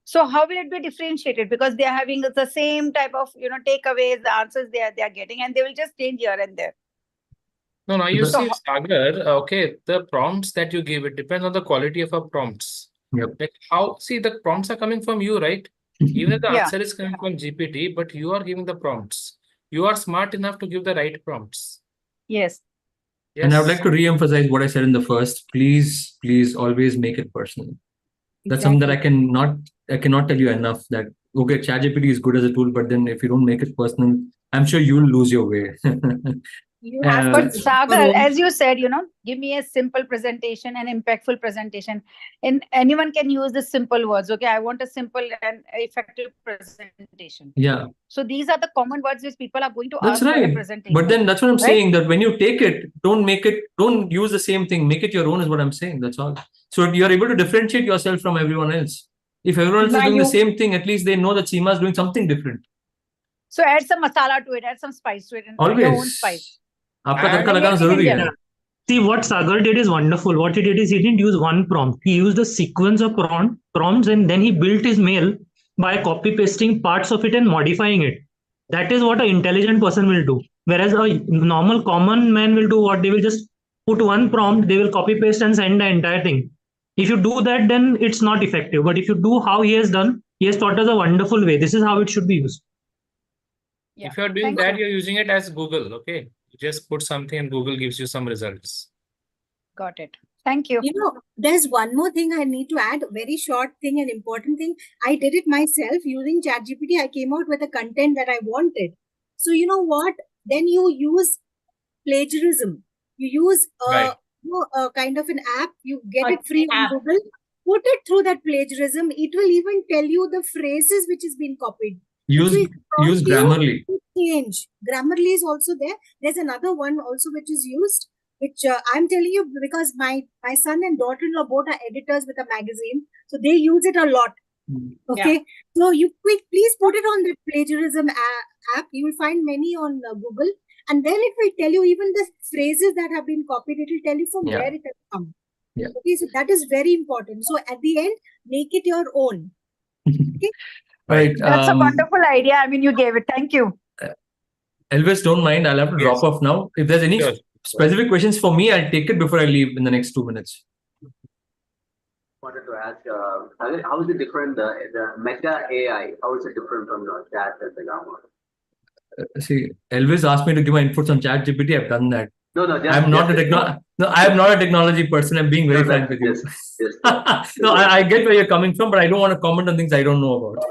So how will it be differentiated? Because they are having the same type of takeaways, the answers they are getting, and they will just change here and there. No, you So see, Sagar, okay, the prompts that you give, it depends on the quality of our prompts. Like the prompts are coming from you, right? Even if the answer is coming from GPT, but you are giving the prompts. You are smart enough to give the right prompts. Yes. And I would like to re-emphasize what I said in the first. Please always make it personal. That's something that I cannot tell you enough, that okay, ChatGPT is good as a tool, but then if you don't make it personal, I'm sure you'll lose your way. But Sagar, as you said, give me a simple presentation, an impactful presentation. And anyone can use the simple words. Okay, I want a simple and effective presentation. Yeah. So these are the common words which people are going to That's ask for the right. presentation. But then that's what I'm saying, that when you take it, don't use the same thing. Make it your own is what I'm saying. That's all. So you're able to differentiate yourself from everyone else. If everyone else is doing the same thing, at least they know that Seema is doing something different. So add some masala to it, add some spice to it, and Always. your own spice. See, what Sagar did is wonderful. What he did is he didn't use one prompt. He used a sequence of prompts and then he built his mail by copy pasting parts of it and modifying it. That is what an intelligent person will do. Whereas a normal common man will do what? They will just put one prompt, they will copy paste and send the entire thing. If you do that, then it's not effective. But if you do how he has done, he has taught us a wonderful way. This is how it should be used. If you're doing that, you're using it as Google, okay? You just put something and Google gives you some results. Got it. Thank you. There's one more thing I need to add, very short thing, an important thing. I did it myself using ChatGPT. I came out with the content that I wanted. So you know what? Then you use plagiarism. You use a kind of an app. You get it free on Google. Put it through that plagiarism. It will even tell you the phrases which has been copied. Use Grammarly. Change. Grammarly is also there. There's another one also which is used, which I'm telling you because my son and daughter-in-law both are editors with a magazine, so they use it a lot. Okay, so you please put it on the plagiarism app. You will find many on Google, and then it will tell you even the phrases that have been copied. It will tell you from where it has come. Okay, so that is very important. So at the end, make it your own. Okay. Right. That's a wonderful idea. I mean, you gave it. Thank you. Elvis, don't mind. I'll have to drop off now. If there's any specific questions for me, I'll take it before I leave in the next 2 minutes. Wanted to ask, how is it different, the Meta AI, how is it different from the Chat and the Gamma? See, Elvis asked me to give my inputs on ChatGPT. I've done that. I'm not a technology person. I'm being very frank with you. No, I get where you're coming from, but I don't want to comment on things I don't know about.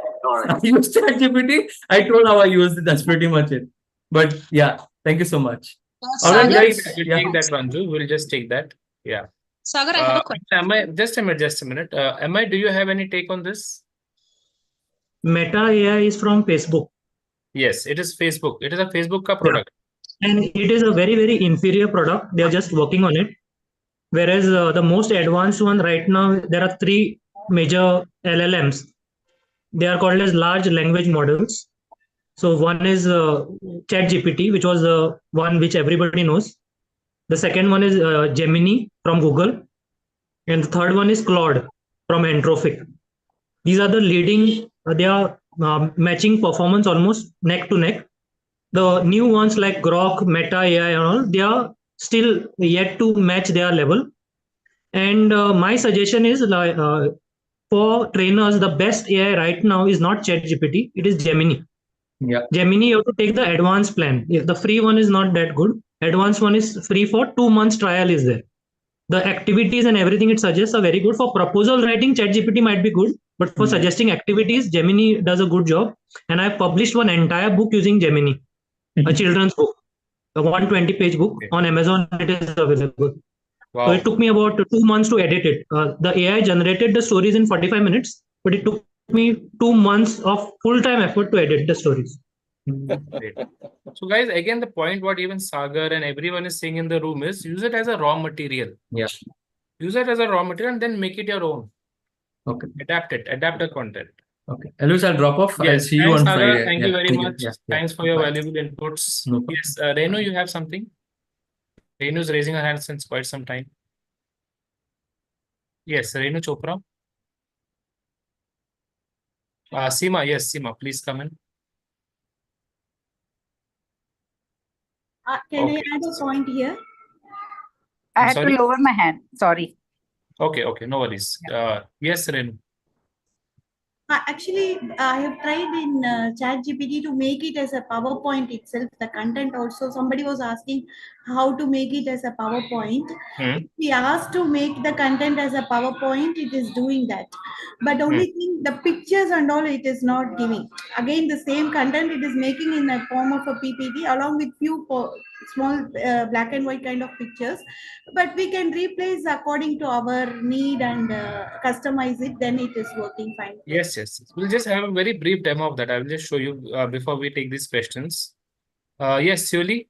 I use ChatGPT. I told how I used it. That's pretty much it. But yeah, thank you so much. All right, We'll Sagar, guys. take that, we'll Yeah. take that, Ranju. We'll just take that. Yeah. Sagar, I have a question. Am I just a minute, just a minute. Am I, do you have any take on this? Meta AI is from Facebook. Yes, it is Facebook. It is a Facebook ka Yeah. product. And it is a very, very inferior product. They are just working on it. Whereas the most advanced one right now, there are three major LLMs. They are called as large language models. So one is ChatGPT, which was the one which everybody knows. The second one is Gemini from Google, and the third one is Claude from Anthropic. These are the leading. They are matching performance almost neck to neck. The new ones like Grok, Meta AI, and all, they are still yet to match their level. And my suggestion is for trainers, the best AI right now is not ChatGPT, it is Gemini. Yeah. Gemini, you have to take the advanced plan. The free one is not that good. Advanced one is free for 2 months trial is there. The activities and everything it suggests are very good. For proposal writing, ChatGPT might be good, but for suggesting activities, Gemini does a good job. And I've published one entire book using Gemini, a children's book, a 120-page book on Amazon. It is available. Wow. So it took me about 2 months to edit it. The AI generated the stories in 45 minutes, but it took me 2 months of full-time effort to edit the stories. Great. So guys, again, the point what even Sagar and everyone is saying in the room is use it as a raw material. Yeah. Use it as a raw material and then make it your own. Okay. Adapt it. Adapt the content. Okay. Elvis, I'll drop off. I'll Yes. see you Thanks, on Sagar. Friday. Thank Yeah, you very thank much. Yeah, Thanks for your bye. valuable inputs. No problem. Yes, Renu, you have something? Renu is raising her hand since quite some time. Yes, Renu Chopra. Seema, yes, Seema, please come in. Can Okay. I add a point here? I I'm had to sorry? lower my hand. Sorry. Okay, no worries. Yes, Renu. Actually, I have tried in ChatGPT to make it as a PowerPoint itself. The content also, somebody was asking how to make it as a PowerPoint. If we asked to make the content as a PowerPoint, it is doing that. But only thing, the pictures and all, it is not giving. Again, the same content it is making in the form of a PPT along with few small black and white kind of pictures. But we can replace according to our need and customize it. Then it is working fine. Yes. We'll just have a very brief demo of that. I will just show you before we take these questions. Yes, Sioli.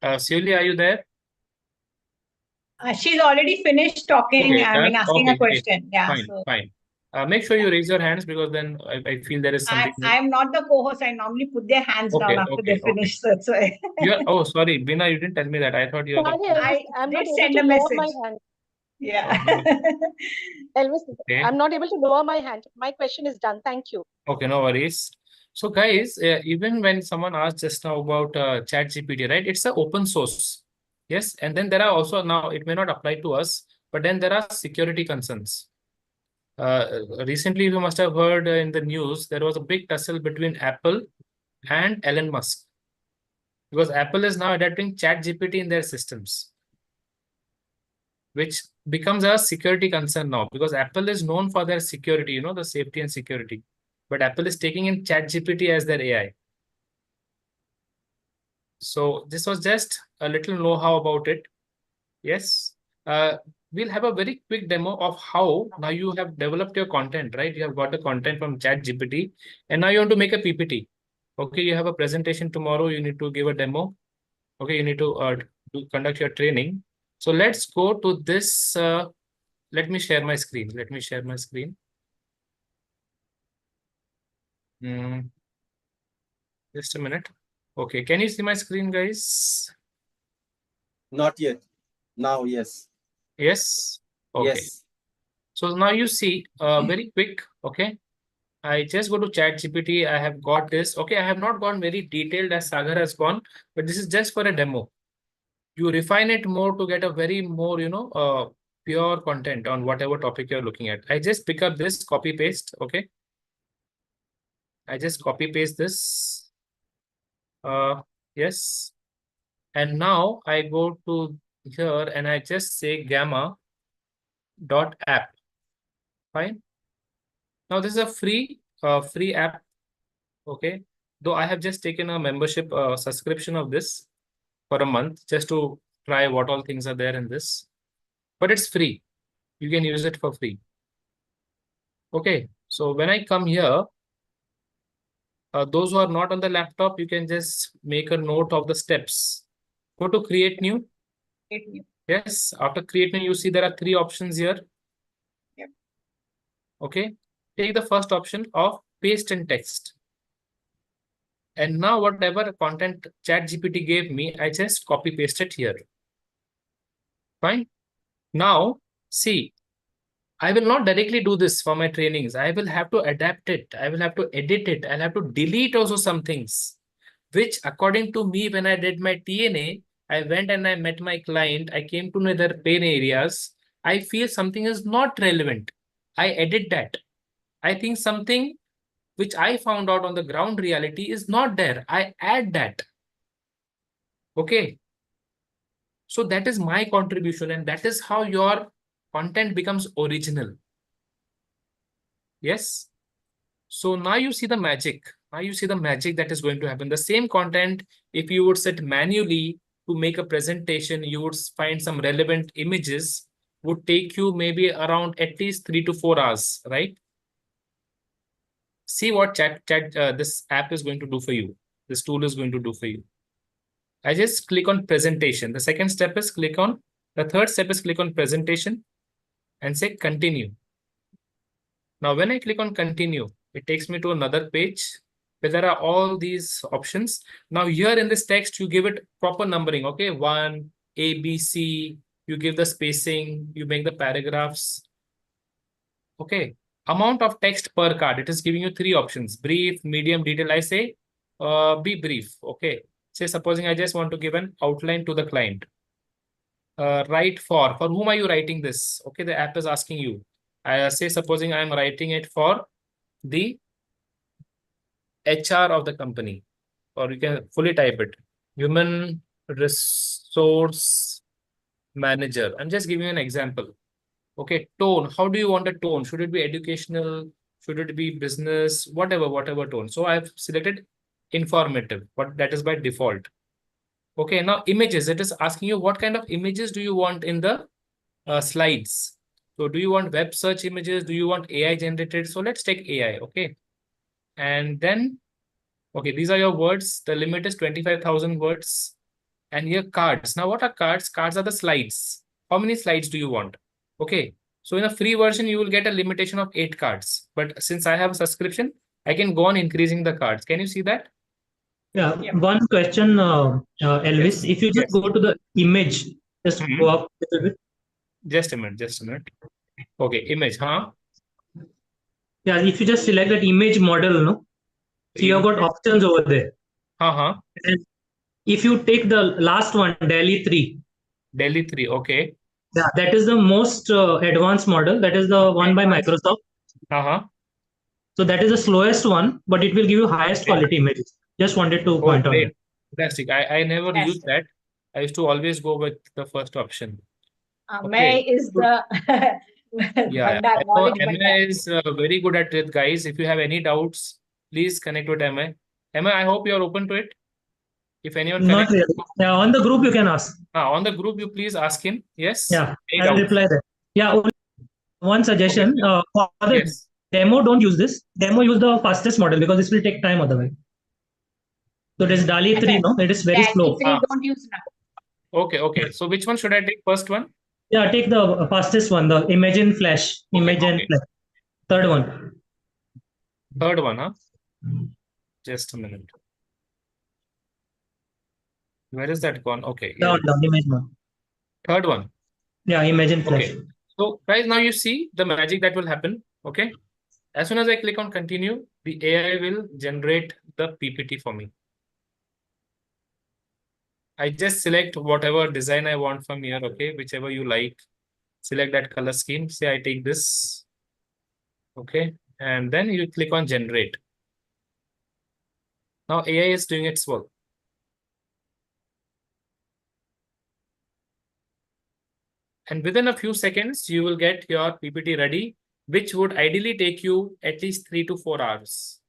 Sioli, are you there? She's already finished talking. Okay, I mean, asking a okay, great. question. Yeah. Fine. Make sure you raise your hands because then I feel there is something. I'm not the co-host. I normally put their hands down after they finish. That's why. Oh, sorry, Bina, you didn't tell me that. I thought you were the. Sorry, Elvis, I'm did not able send to a lower my message. hand. Yeah. Elvis, Okay. I'm not able to lower my hand. My question is done. Thank you. Okay, no worries. So, guys, even when someone asked just now about ChatGPT, right? It's an open source. Yes, and then there are also now it may not apply to us, but then there are security concerns. Recently, you must have heard in the news there was a big tussle between Apple and Elon Musk because Apple is now adapting ChatGPT in their systems, which becomes a security concern now because Apple is known for their security, the safety and security. But Apple is taking in ChatGPT as their AI. So this was just a little know-how about it. Yes. We'll have a very quick demo of how now you have developed your content, right? You have got the content from ChatGPT and now you want to make a PPT. Okay, you have a presentation tomorrow. You need to give a demo. Okay, you need to conduct your training. So let's go to this. Let me share my screen. Just a minute. Okay, can you see my screen, guys? Not yet. Now, yes. Yes? Okay. Yes. So now you see, very quick, okay? I just go to ChatGPT. I have got this. Okay, I have not gone very detailed as Sagar has gone, but this is just for a demo. You refine it more to get a very more, pure content on whatever topic you're looking at. I just pick up this, copy paste, okay? I just copy paste this. Yes. And now I go to here and I just say gamma.app. Fine. Now this is a free app. Okay. Though I have just taken a membership subscription of this for a month just to try what all things are there in this. But it's free. You can use it for free. Okay. So when I come here, those who are not on the laptop, you can just make a note of the steps. Go to create new. Create new. Yes. After create new, you see there are 3 options here. Yep. Okay. Take the first option of paste in text. And now whatever content ChatGPT gave me, I just copy paste it here. Fine. Now, see, I will not directly do this for my trainings. I will have to adapt it. I will have to edit it. I'll have to delete also some things, which according to me, when I did my TNA, I went and I met my client. I came to know their pain areas. I feel something is not relevant. I edit that. I think something which I found out on the ground reality is not there. I add that. Okay. So that is my contribution, and that is how your content becomes original. Yes. So now you see the magic. Now you see the magic that is going to happen. The same content, if you would set manually to make a presentation, you would find some relevant images, would take you maybe around at least 3 to 4 hours, right? See what this app is going to do for you. This tool is going to do for you. I just click on presentation. The second step is click on, the third step is click on presentation and say continue. Now, when I click on continue, it takes me to another page where there are all these options. Now here in this text, you give it proper numbering. Okay, 1, A, B, C, you give the spacing, you make the paragraphs. Okay, amount of text per card. It is giving you 3 options, brief, medium, detail. I say be brief. Okay, say supposing I just want to give an outline to the client. Write for whom are you writing this? Okay, the app is asking you. I say supposing I am writing it for the HR of the company, or you can fully type it, human resource manager. I'm just giving you an example. Okay, tone. How do you want a tone? Should it be educational? Should it be business? Whatever tone. So I've selected informative, but that is by default. Okay, now images. It is asking you what kind of images do you want in the slides. So do you want web search images? Do you want AI generated? So let's take AI. Okay. And then, okay, these are your words. The limit is 25,000 words. And here cards. Now, what are cards? Cards are the slides. How many slides do you want? Okay. So in a free version, you will get a limitation of 8 cards. But since I have a subscription, I can go on increasing the cards. Can you see that? Yeah. One question, Elvis. Yes. If you just Yes. go to the image, just go up a little bit. Just a minute. Okay, image, huh? Yeah, if you just select that image model, no? So you have got options over there. And if you take the last one, Delhi 3. Delhi 3, okay. Yeah, that is the most advanced model. That is the one by Microsoft. So that is the slowest one, but it will give you highest quality images. Just wanted to point out that. Fantastic. I never used that. I used to always go with the first option. May is the Yeah, Bandar, I know knowledge Emma Bandar. is very good at it, guys. If you have any doubts, please connect with Emma. Emma, I hope you are open to it. If anyone Not connects, really. Yeah, on the group you can ask. on the group, you please ask him. Yes. Yeah, Any I'll doubts? reply that. Yeah, only one suggestion. For the Yes. demo, don't use this. Demo, use the fastest model because this will take time otherwise. So it is DALI 3, no? It is very slow. Don't use now. Okay. So which one should I take? First one? Yeah, take the fastest one, the Imagine Flash. Imagine Flash. Third one. Third one, huh? Just a minute. Where is that gone? Okay. Down, image one. Third one. Yeah, Imagine Flash. Okay. So guys, now you see the magic that will happen. Okay. As soon as I click on continue, the AI will generate the PPT for me. I just select whatever design I want from here. Okay. Whichever you like, select that color scheme. Say I take this. Okay. And then you click on generate. Now AI is doing its work. And within a few seconds, you will get your PPT ready, which would ideally take you at least 3 to 4 hours.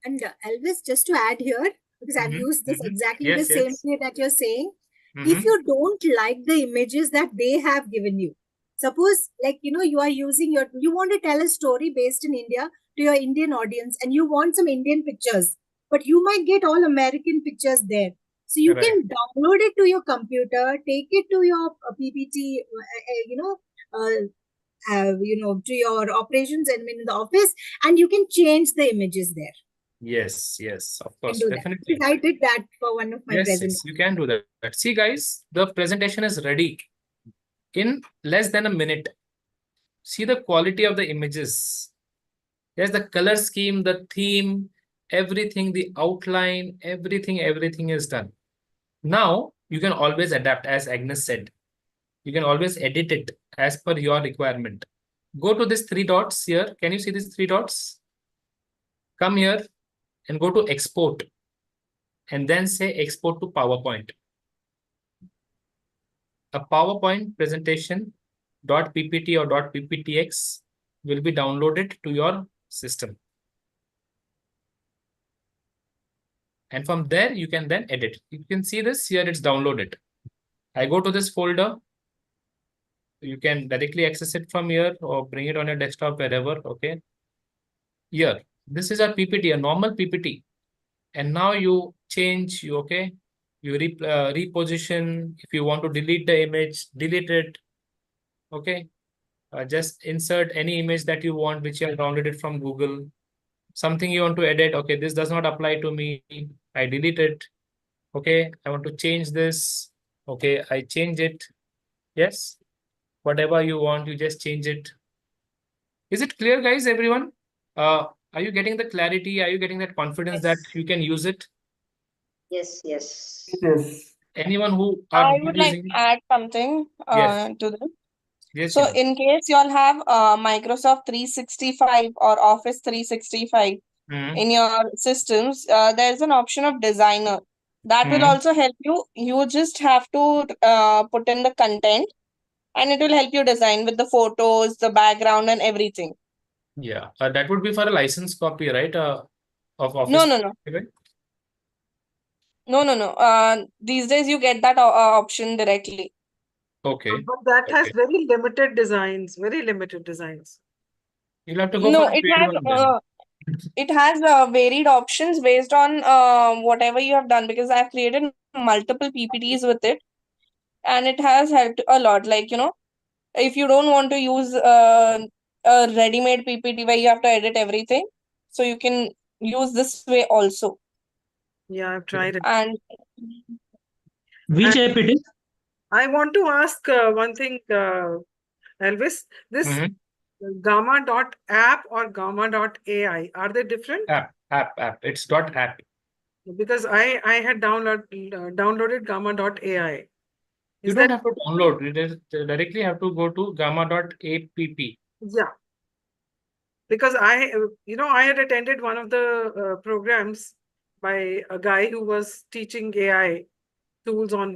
And Elvis, just to add here, because I've used this exactly the same way that you're saying, if you don't like the images that they have given you, suppose like, you are using you want to tell a story based in India to your Indian audience and you want some Indian pictures, but you might get all American pictures there. So you can download it to your computer, take it to your PPT, to your operations and in the office, and you can change the images there. Yes, of course, Do definitely. that. I did that for one of my presentations. Yes, you can do that. See, guys, the presentation is ready in less than a minute. See the quality of the images. There's the color scheme, the theme, everything, the outline, everything is done. Now, you can always adapt, as Agnes said. You can always edit it as per your requirement. Go to these 3 dots here. Can you see these 3 dots? Come here and go to export. And then say export to PowerPoint. A PowerPoint presentation .ppt or .pptx will be downloaded to your system. And from there, you can then edit. You can see this here, it's downloaded. I go to this folder. You can directly access it from here or bring it on your desktop, wherever, okay? Here, this is a PPT, a normal PPT. And now you change, you reposition. If you want to delete the image, delete it, okay? Just insert any image that you want, which you have downloaded from Google. Something you want to edit, okay, this does not apply to me, I delete it. Okay, I want to change this, okay, I change it. Yes, whatever you want, you just change it. Is it clear, guys, everyone? Are you getting the clarity? Are you getting that confidence that you can use it? Yes. Anyone who I would like to add something to this. Yes, So in case you all have Microsoft 365 or Office 365 in your systems, there's an option of designer. That will also help you. You just have to put in the content and it will help you design with the photos, the background and everything. Yeah, that would be for a license copy, right? Of Office. No. These days you get that option directly. Okay. But that has very limited designs. You'll have to go No, for a it paid has one then. it has varied options based on whatever you have done, because I've created multiple PPTs with it and it has helped a lot. Like, if you don't want to use a ready-made PPT where you have to edit everything, so you can use this way also. Yeah, I've tried it. And Which app it is? I want to ask one thing, Elvis. This Gamma.app or Gamma.ai, are they different? App. It's .app. Because I had downloaded Gamma.ai. You don't have to download. You just directly have to go to Gamma.app. Yeah. Because I had attended one of the programs by a guy who was teaching AI tools on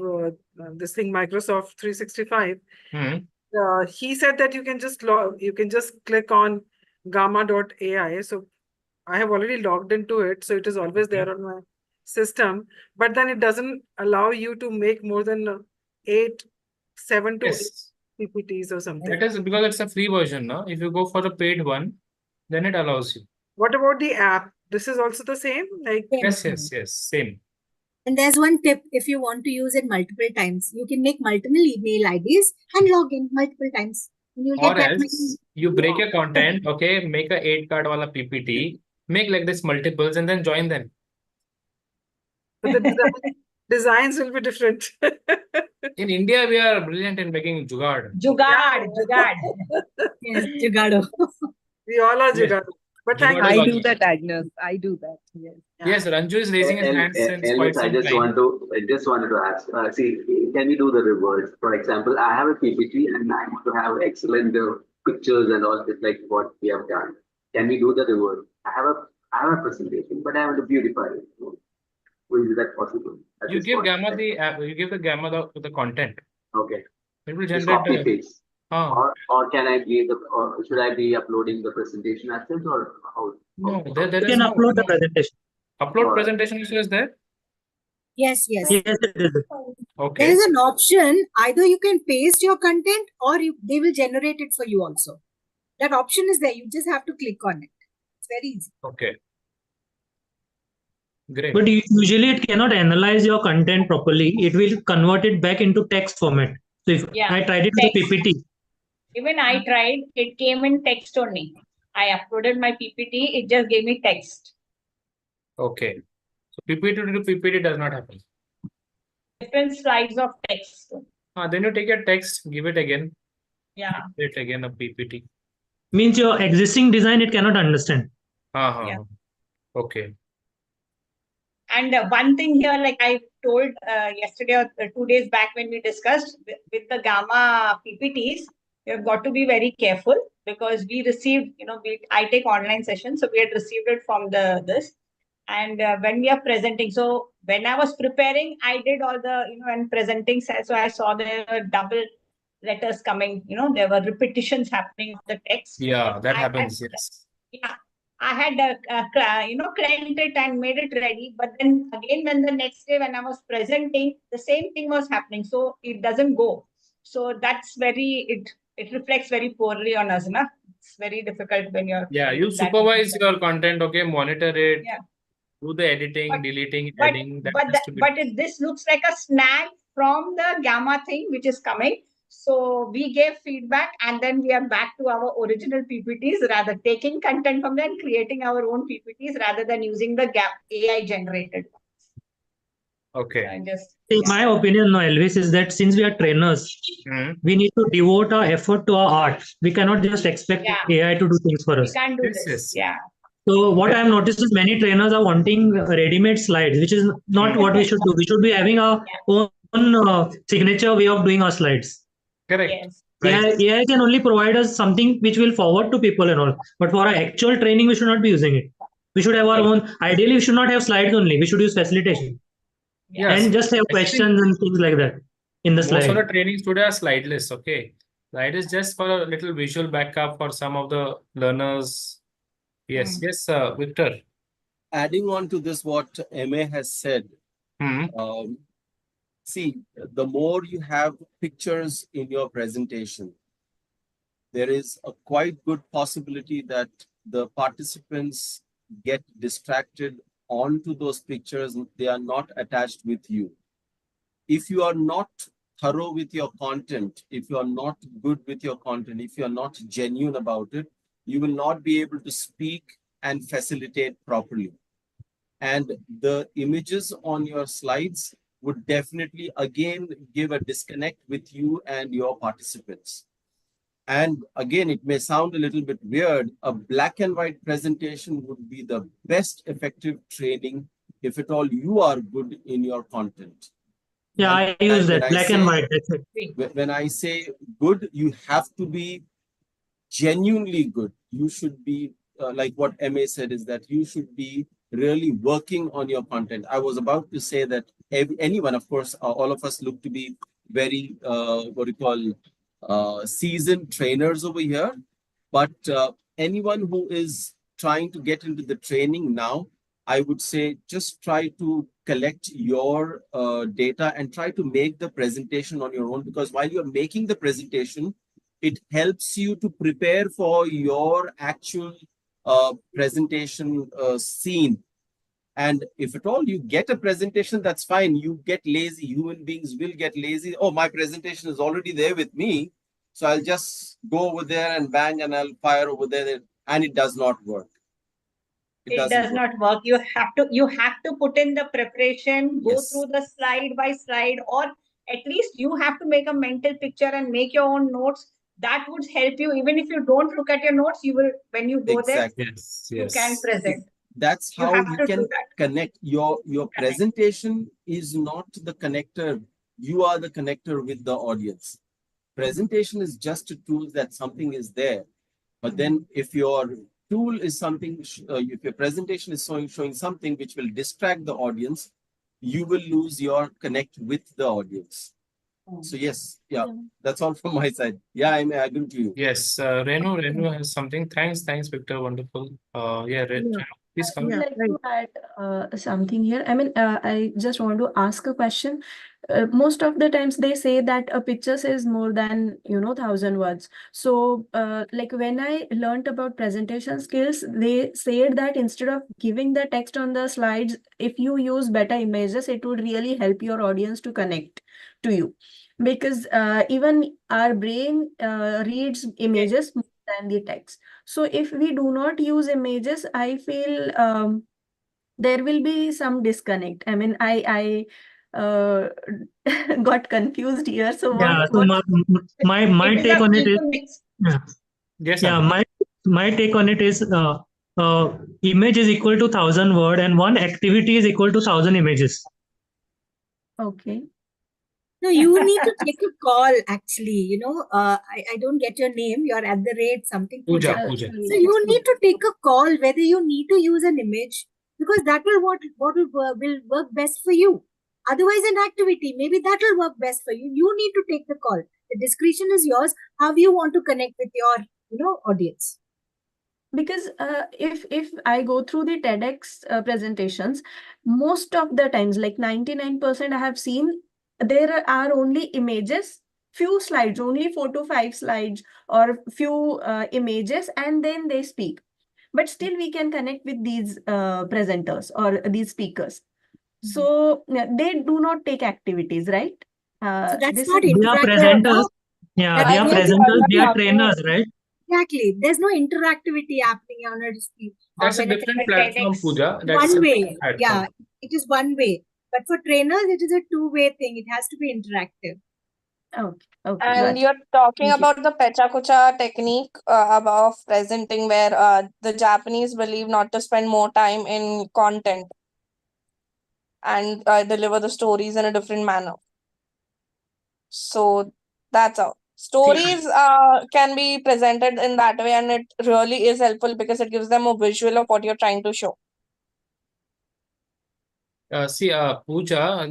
this thing, Microsoft 365. He said that you can just click on Gamma.ai. So I have already logged into it. So it is always there on my system. But then it doesn't allow you to make more than 7 to 8 PPTs or something. That is because it's a free version, no? If you go for a paid one, then it allows you. What about the app? This is also the same? Yes, same. And there's one tip: if you want to use it multiple times, you can make multiple email IDs and log in multiple times. And you'll Or get else you break your content, okay, make a 8-card wala PPT, make like this multiples and then join them. But the designs will be different. In India, we are brilliant in making jugaad. Jugaad. Yes, jugado. We all are jugado. But I do that, Agnes. I do that. Yes. Yes, Ranju is raising his hand since quite some I just time. wanted to ask. See, can we do the reverse? For example, I have a PPT and I want to have excellent pictures and all this, like what we have done. Can we do the reverse? I have a presentation, but I want to beautify it. Is that possible? You give Gamma the content. Okay. It will Just generate copy paste. Or can I be or should I be uploading the presentation as such, or how? No, there You is can no upload the presentation. upload presentation issue is there. Yes, yes. Yes, it is. There Okay. is an option. Either you can paste your content or they will generate it for you also. That option is there. You just have to click on it. It's very easy. Okay. Great. But usually it cannot analyze your content properly. It will convert it back into text format. So if I tried it with a PPT. Even I tried, it came in text only. I uploaded my PPT, it just gave me text. Okay. So PPT to PPT does not happen. Different slides of text. Then you take your text, give it again. Yeah. It again a PPT. Means your existing design it cannot understand. Yeah. Okay. And one thing here, like I told yesterday or 2 days back when we discussed with the Gamma PPTs, you have got to be very careful because we received, I take online sessions, so we had received it from this. And when we are presenting, so when I was preparing, I did all the, and presenting, so I saw there were double letters coming, there were repetitions happening of the text. Yeah, that happens. Yes. Yeah. I had, cranked it and made it ready. But then again, when the next day when I was presenting, the same thing was happening. So it doesn't go. So that's it reflects very poorly on us. Na? It's very difficult when you're. Yeah, you supervise your content, okay, monitor it, Yeah. do the editing, deleting, But, adding. this looks like a snag from the Gamma thing, which is coming. So we gave feedback and then we are back to our original PPTs, rather taking content from them, creating our own PPTs rather than using the AI generated. Okay. In my opinion, no, Elvis, is that since we are trainers, we need to devote our effort to our art. We cannot just expect AI to do things for us. We can't do this. Yeah. So what I have noticed is many trainers are wanting ready-made slides, which is not what we should do. We should be having our own signature way of doing our slides. Correct. Yes. AI can only provide us something which will forward to people and all. But for our actual training, we should not be using it. We should have our own. Ideally, we should not have slides only. We should use facilitation. Yes. And just have questions and things like that in the slide. Most of the trainings today are slideless. Okay. Slide is just for a little visual backup for some of the learners. Yes. Yes, Victor. Adding on to this, what MA has said, see, the more you have pictures in your presentation, there is a quite good possibility that the participants get distracted onto those pictures. They are not attached with you. If you are not thorough with your content, if you are not good with your content, if you are not genuine about it, you will not be able to speak and facilitate properly. And the images on your slides would definitely again give a disconnect with you and your participants. And again, it may sound a little bit weird. A black and white presentation would be the best effective training if at all you are good in your content. Yeah, I use that black and white. That's it. When I say good, you have to be genuinely good. You should be like what MA said, is that you should be really working on your content. I was about to say that anyone, of course, all of us look to be very, seasoned trainers over here. But anyone who is trying to get into the training now, I would say just try to collect your data and try to make the presentation on your own, because while you're making the presentation, it helps you to prepare for your actual presentation scene. And if at all you get a presentation, that's fine. You get lazy. Human beings will get lazy. Oh, my presentation is already there with me, so I'll just go over there and bang and I'll fire over there, and it does not work. It does not work. You have to put in the preparation, go through the slide by slide, or at least you have to make a mental picture and make your own notes. That would help you. Even if you don't look at your notes, you will, when you go there, you can present. That's how you can connect. Your presentation is not the connector. You are the connector with the audience. Presentation is just a tool that something is there. But then if your tool is something, if your presentation is showing something which will distract the audience, you will lose your connect with the audience. So yes, yeah, that's all from my side. Yeah, I agree to you. Yes, Renu has something. Thanks, Victor. Wonderful. Yeah, Renu, please I come. would like to add something here. I mean, I just want to ask a question. Most of the times they say that a picture says more than 1,000 words. So, like when I learned about presentation skills, they said that instead of giving the text on the slides, if you use better images, it would really help your audience to connect to you, because even our brain reads images more than the text. So if we do not use images, I feel there will be some disconnect. I mean, I got confused here. So Yeah, so my take on it is, yeah, yes, yeah, my take on it is image is equal to 1,000 word and one activity is equal to 1,000 images. Okay. No, you need to take a call actually. I don't get your name. You're at the rate something. Pooja. So you need to take a call whether you need to use an image, because that will will work best for you. Otherwise, an activity, maybe that will work best for you. You need to take the call. The discretion is yours. How you want to connect with your audience. Because if I go through the TEDx presentations, most of the times, like 99%, I have seen there are only images, few slides, only 4 to 5 slides or few images, and then they speak. But still we can connect with these presenters or these speakers. So they do not take activities, right? So that's This not is They are interactive. presenters. Yeah, That's they are not presenters. They are interactive. trainers, right? Exactly. There's no interactivity happening on a speech. That's a different platform, Pooja. That's One a way. different platform. Yeah, it is one way. But for trainers, it is a two-way thing. It has to be interactive. Okay. And you're talking about the pecha kucha technique of presenting, where the Japanese believe not to spend more time in content and deliver the stories in a different manner. So that's how stories can be presented in that way, and it really is helpful because it gives them a visual of what you're trying to show. Pooja,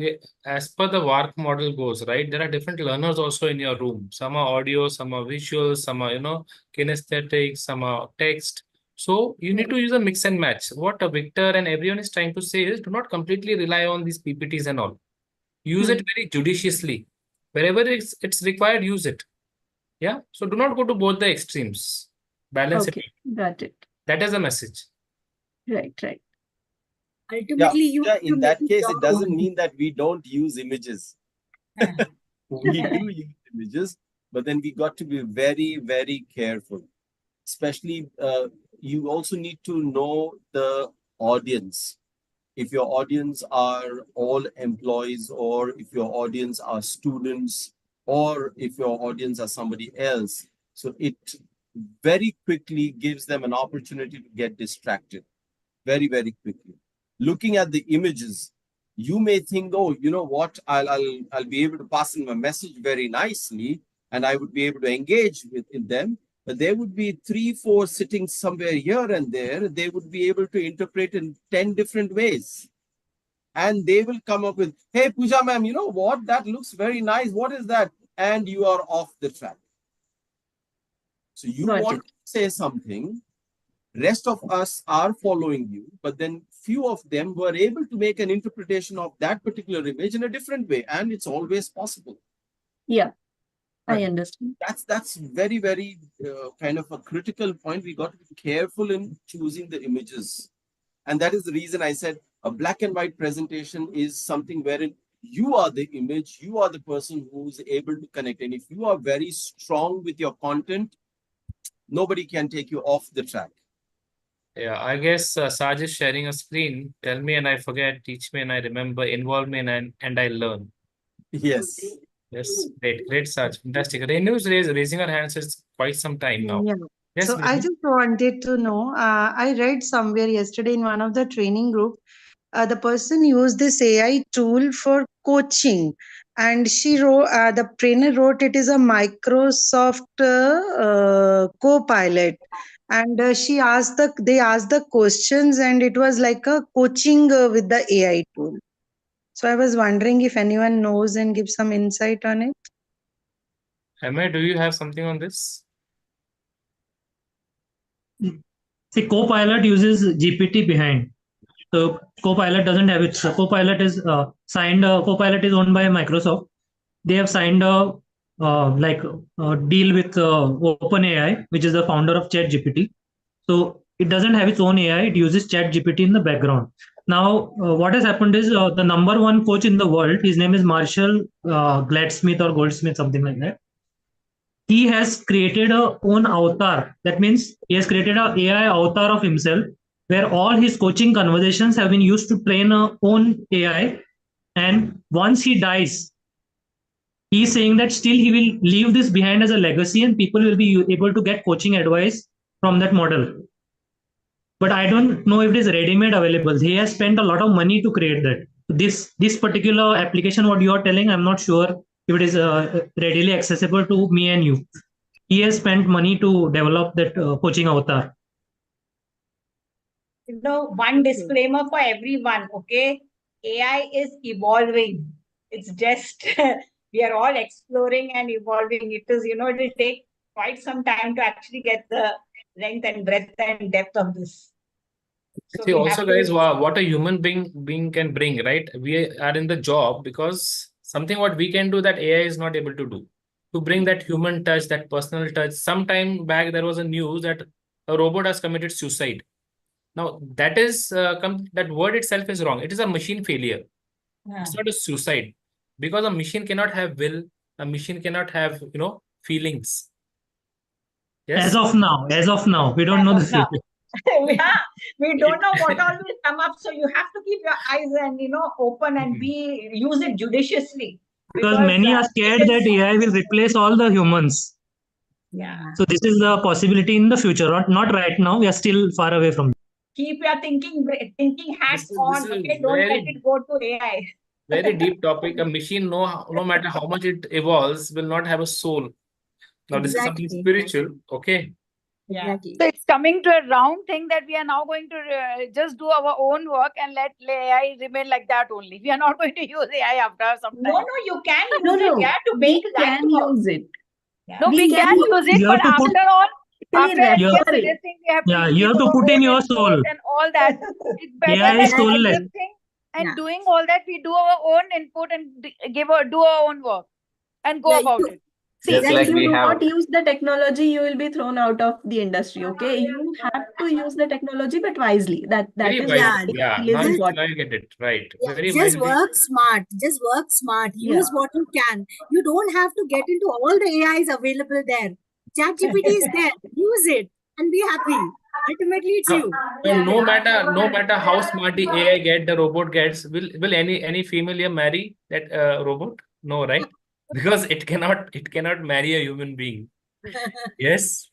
as per the work model goes, right? There are different learners also in your room. Some are audio, some are visual, some are, kinesthetic, some are text. So you need to use a mix and match. What Victor and everyone is trying to say is do not completely rely on these PPTs and all. Use it very judiciously. Wherever it's required, use it. Yeah. So do not go to both the extremes. Balance it. Got it. That is the message. Right. Ultimately, in that case, it doesn't mean that we don't use images. We do use images, but then we got to be very, very careful. Especially, you also need to know the audience. If your audience are all employees, or if your audience are students, or if your audience are somebody else. So it very quickly gives them an opportunity to get distracted very, very quickly. Looking at the images, you may think, oh, you know what, I'll be able to pass in my message very nicely, and I would be able to engage in them. But there would be 3, 4 sitting somewhere here and there. They would be able to interpret in 10 different ways. And they will come up with, hey, Pooja ma'am, you know what? That looks very nice. What is that? And you are off the track. So you want to say something. Rest of us are following you, but then few of them were able to make an interpretation of that particular image in a different way, and it's always possible. Yeah, I understand. That's very, very kind of a critical point. We got to be careful in choosing the images, and that is the reason I said a black and white presentation is something wherein you are the image, you are the person who's able to connect, and if you are very strong with your content, nobody can take you off the track. Yeah, I guess Saj is sharing a screen. Tell me and I forget, teach me and I remember, involve me and I learn. Yes. Yes, great, Saj. Fantastic. Renu is raising her hands since quite some time now. Yeah. Yes, So I Renu. just wanted to know, I read somewhere yesterday in one of the training group, the person used this AI tool for coaching, and she wrote, the trainer wrote it is a Microsoft Copilot, and they asked the questions, and it was like a coaching with the AI tool. So I was wondering if anyone knows and give some insight on it. Emma, do you have something on this? See, Copilot uses GPT behind. So Copilot doesn't have it. So Copilot is signed. Copilot is owned by Microsoft. They have signed a deal with OpenAI, which is the founder of ChatGPT. So it doesn't have its own AI. It uses ChatGPT in the background. Now, what has happened is the number one coach in the world. His name is Marshall Gladsmith or Goldsmith, something like that. He has created a own avatar. That means he has created a AI avatar of himself, where all his coaching conversations have been used to train a own AI. And once he dies, he is saying that still he will leave this behind as a legacy, and people will be able to get coaching advice from that model. But I don't know if it is ready-made available. He has spent a lot of money to create that. This particular application, what you are telling, I'm not sure if it is readily accessible to me and you. He has spent money to develop that coaching avatar. One disclaimer for everyone, okay? AI is evolving. It's just, we are all exploring and evolving. It is, it will take quite some time to actually get the length and breadth and depth of this. So see, also, guys, what a human being can bring, right? We are in the job because something what we can do that AI is not able to do. To bring that human touch, that personal touch. Some time back, there was a news that a robot has committed suicide. Now, that is that word itself is wrong. It is a machine failure. It's not a suicide, because a machine cannot have will. A machine cannot have feelings. Yes. As of now, we don't know the future. Yeah, we don't know what all will come up. So you have to keep your eyes and open and use it judiciously. Because many are scared that AI will replace all the humans. Yeah. So this is the possibility in the future, not right now. We are still far away from. Keep your thinking hats on. Okay, don't let it go to AI. Very deep topic. A machine, no matter how much it evolves, will not have a soul. Now, this is something spiritual. Okay. Yeah. So it's coming to a round thing that we are now going to just do our own work and let AI remain like that only. We are not going to use AI after some time. No, you can use it. Yeah, to make that work. Use it. Yeah. No, we can use it, but after all, after suggesting, we have to you have to put in your soul and all that. It's better AI is than soulless. suggesting and doing all that. We do our own input and do our own work and go about it. See, Just if like you we do have- not use the technology, you will be thrown out of the industry. Okay, you have to use the technology, but wisely. That Very is wisely. what Yeah, is now important. I get it. Right. Yeah, Very just wisely. work smart. Just work smart. Use what you can. You don't have to get into all the AIs available there. ChatGPT is there. Use it and be happy. Ultimately, it's you. And no matter how smart the AI the robot gets, will any female here marry that robot? No, right? Because it cannot marry a human being. Yes.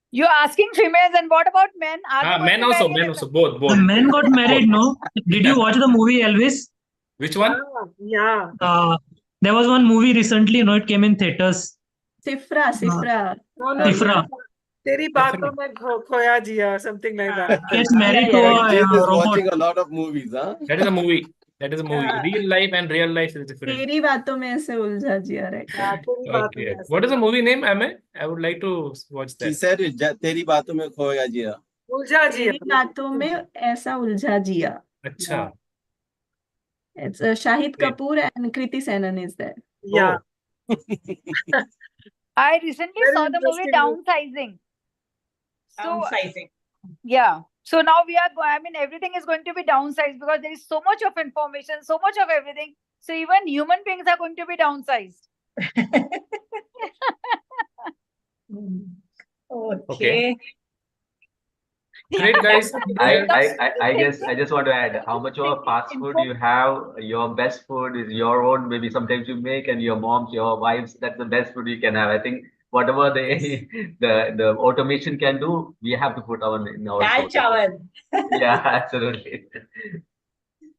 You're asking females, and what about men? Are they Men also, both. The men got married, no? Did you watch the movie Elvis? Which one? Yeah. There was one movie recently, it came in theaters. Sifra. No, Sifra. Teri baaton mein khoya jiya, something like that. Gets married to a Jane is robot. watching a lot of movies, huh? That is a movie. Real life and real life is different. तेरी बातों में ऐसे उलझा जिया, right? Okay. What is the movie name, Ame? I would like to watch that. She said, "Teri baaton mein khoya jiya." तेरी बातों में ऐसा उलझा जिया. अच्छा. It's Shahid Kapoor and Kriti Sanon is there. Yeah. I recently saw the movie Downsizing. Downsizing. Yeah. So now everything is going to be downsized because there is so much of information, so much of everything. So even human beings are going to be downsized. Okay. Great, guys. I just want to add how much of a fast food you have. Your best food is your own. Maybe sometimes you make, and your mom's, your wife's. That's the best food you can have. I think whatever the automation can do, we have to put in our. Dal chawal. Yeah, absolutely.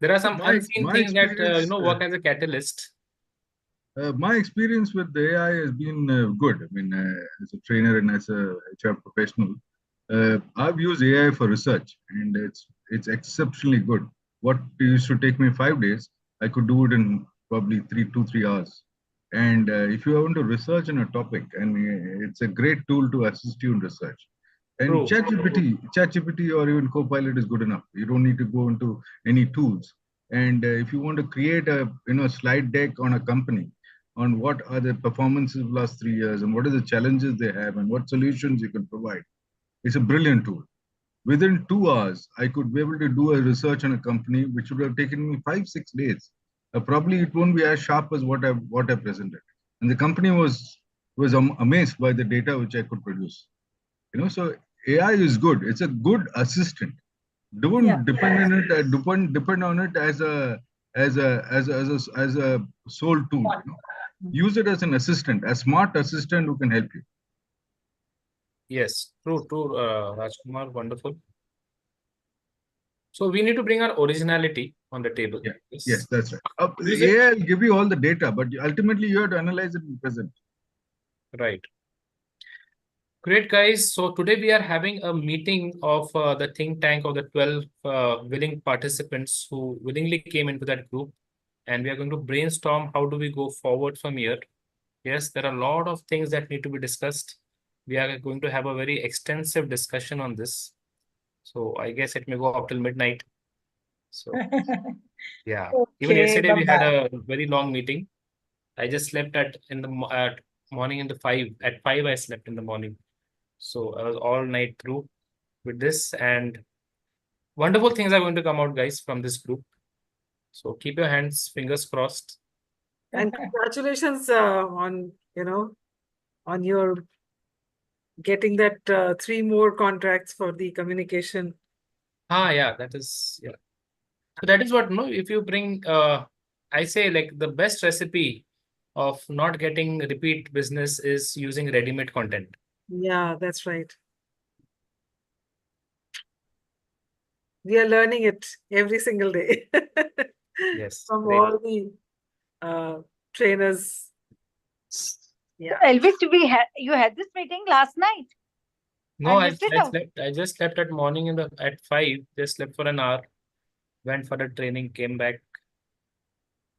There are some unseen things that work as a catalyst. My experience with the AI has been good. I mean, as a trainer and as a HR professional, I've used AI for research, and it's exceptionally good. What used to take me 5 days, I could do it in probably 3 hours. And if you want to research on a topic, and it's a great tool to assist you in research. And True. ChatGPT or even Copilot is good enough. You don't need to go into any tools. And if you want to create a slide deck on a company on what are the performances of the last 3 years and what are the challenges they have and what solutions you can provide, it's a brilliant tool. Within 2 hours, I could be able to do a research on a company which would have taken me 5-6 days. Probably it won't be as sharp as what I presented. And the company was amazed by the data which I could produce. So AI is good. It's a good assistant. Don't depend on it. Depend on it as a sole tool. Use it as an assistant, a smart assistant who can help you. Yes, true, Rajkumar, wonderful. So we need to bring our originality on the table. Yeah. Yes, that's right. AI will give you all the data, but ultimately you have to analyze it and present. Right. Great, guys. So today we are having a meeting of the think tank of the 12 willing participants who willingly came into that group. And we are going to brainstorm how do we go forward from here. Yes, there are a lot of things that need to be discussed. We are going to have a very extensive discussion on this. So I guess it may go up till midnight. So yeah, even yesterday we had a very long meeting. I just slept at morning in the 5. At 5 I slept in the morning. So I was all night through with this, and wonderful things are going to come out, guys, from this group. So keep your fingers crossed. And congratulations on your getting that 3 more contracts for the communication. Yeah, that is, yeah. So that is what, if you bring, I say like the best recipe of not getting repeat business is using ready-made content. Yeah, that's right. We are learning it every single day. Yes. From great. all the trainers. Yeah. Elvis, you had this meeting last night? No, I I missed it out. slept. I just slept at morning at 5. Just slept for an hour. Went for the training, came back.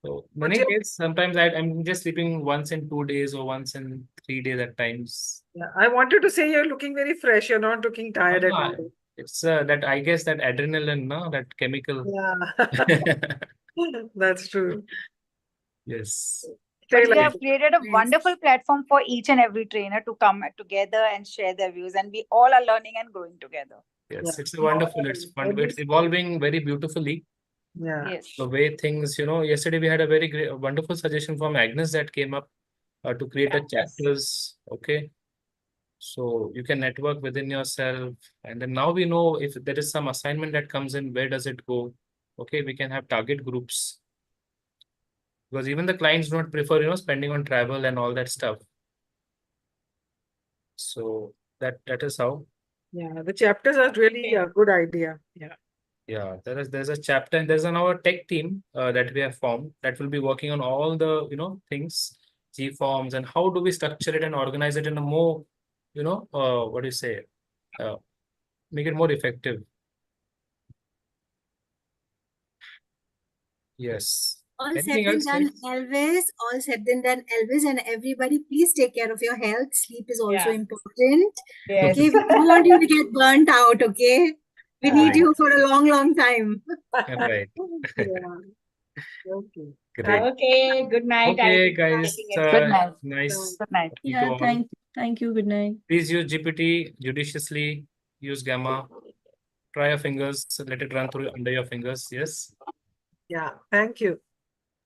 So many days. Sometimes I'm just sleeping once in 2 days or once in 3 days at times. Yeah, I wanted to say you're looking very fresh. You're not looking tired at all. It's that I guess that adrenaline, that chemical. Yeah, that's true. Yes. But we have created a wonderful platform for each and every trainer to come together and share their views, and we all are learning and growing together. Yes, it's wonderful. It's fun. It's evolving very beautifully. Yeah. Yes. The way things, yesterday we had a very wonderful suggestion from Agnes that came up to create a chapters. Okay. So you can network within yourself. And then now we know if there is some assignment that comes in, where does it go? Okay, we can have target groups. Because even the clients don't prefer, spending on travel and all that stuff. So that is how. Yeah, the chapters are really a good idea. Yeah. Yeah, there's a chapter, and there's our tech team that we have formed that will be working on all the things, G forms, and how do we structure it and organize it in a more, what do you say, make it more effective. Yes. All Anything said and else, done, guys? Elvis. All said and done, Elvis, and everybody, please take care of your health. Sleep is also Yeah. important. Yes. Okay, we don't want you to get burnt out. Okay, we need you for a long, long time. Right. Okay. Great. Okay. Good night. Okay, guys. Good night. Nice. Good night. You Yeah, all. thank you. Good night. Please use GPT judiciously. Use Gamma. Try your fingers. Let it run through under your fingers. Yes. Yeah. Thank you.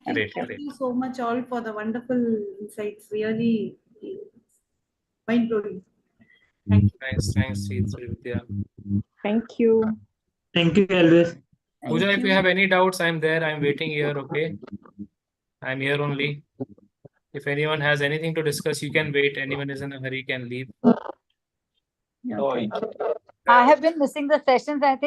Great. Thank Great. you so much all for the wonderful insights. Really mind blowing. Thanks, Sridhya. Thank you. Thank you, Elvis. Pooja, if you have any doubts, I'm there. I'm waiting here. Okay. I'm here only. If anyone has anything to discuss, you can wait. Anyone is in a hurry can leave. Yeah, thank you. I have been missing the sessions. I think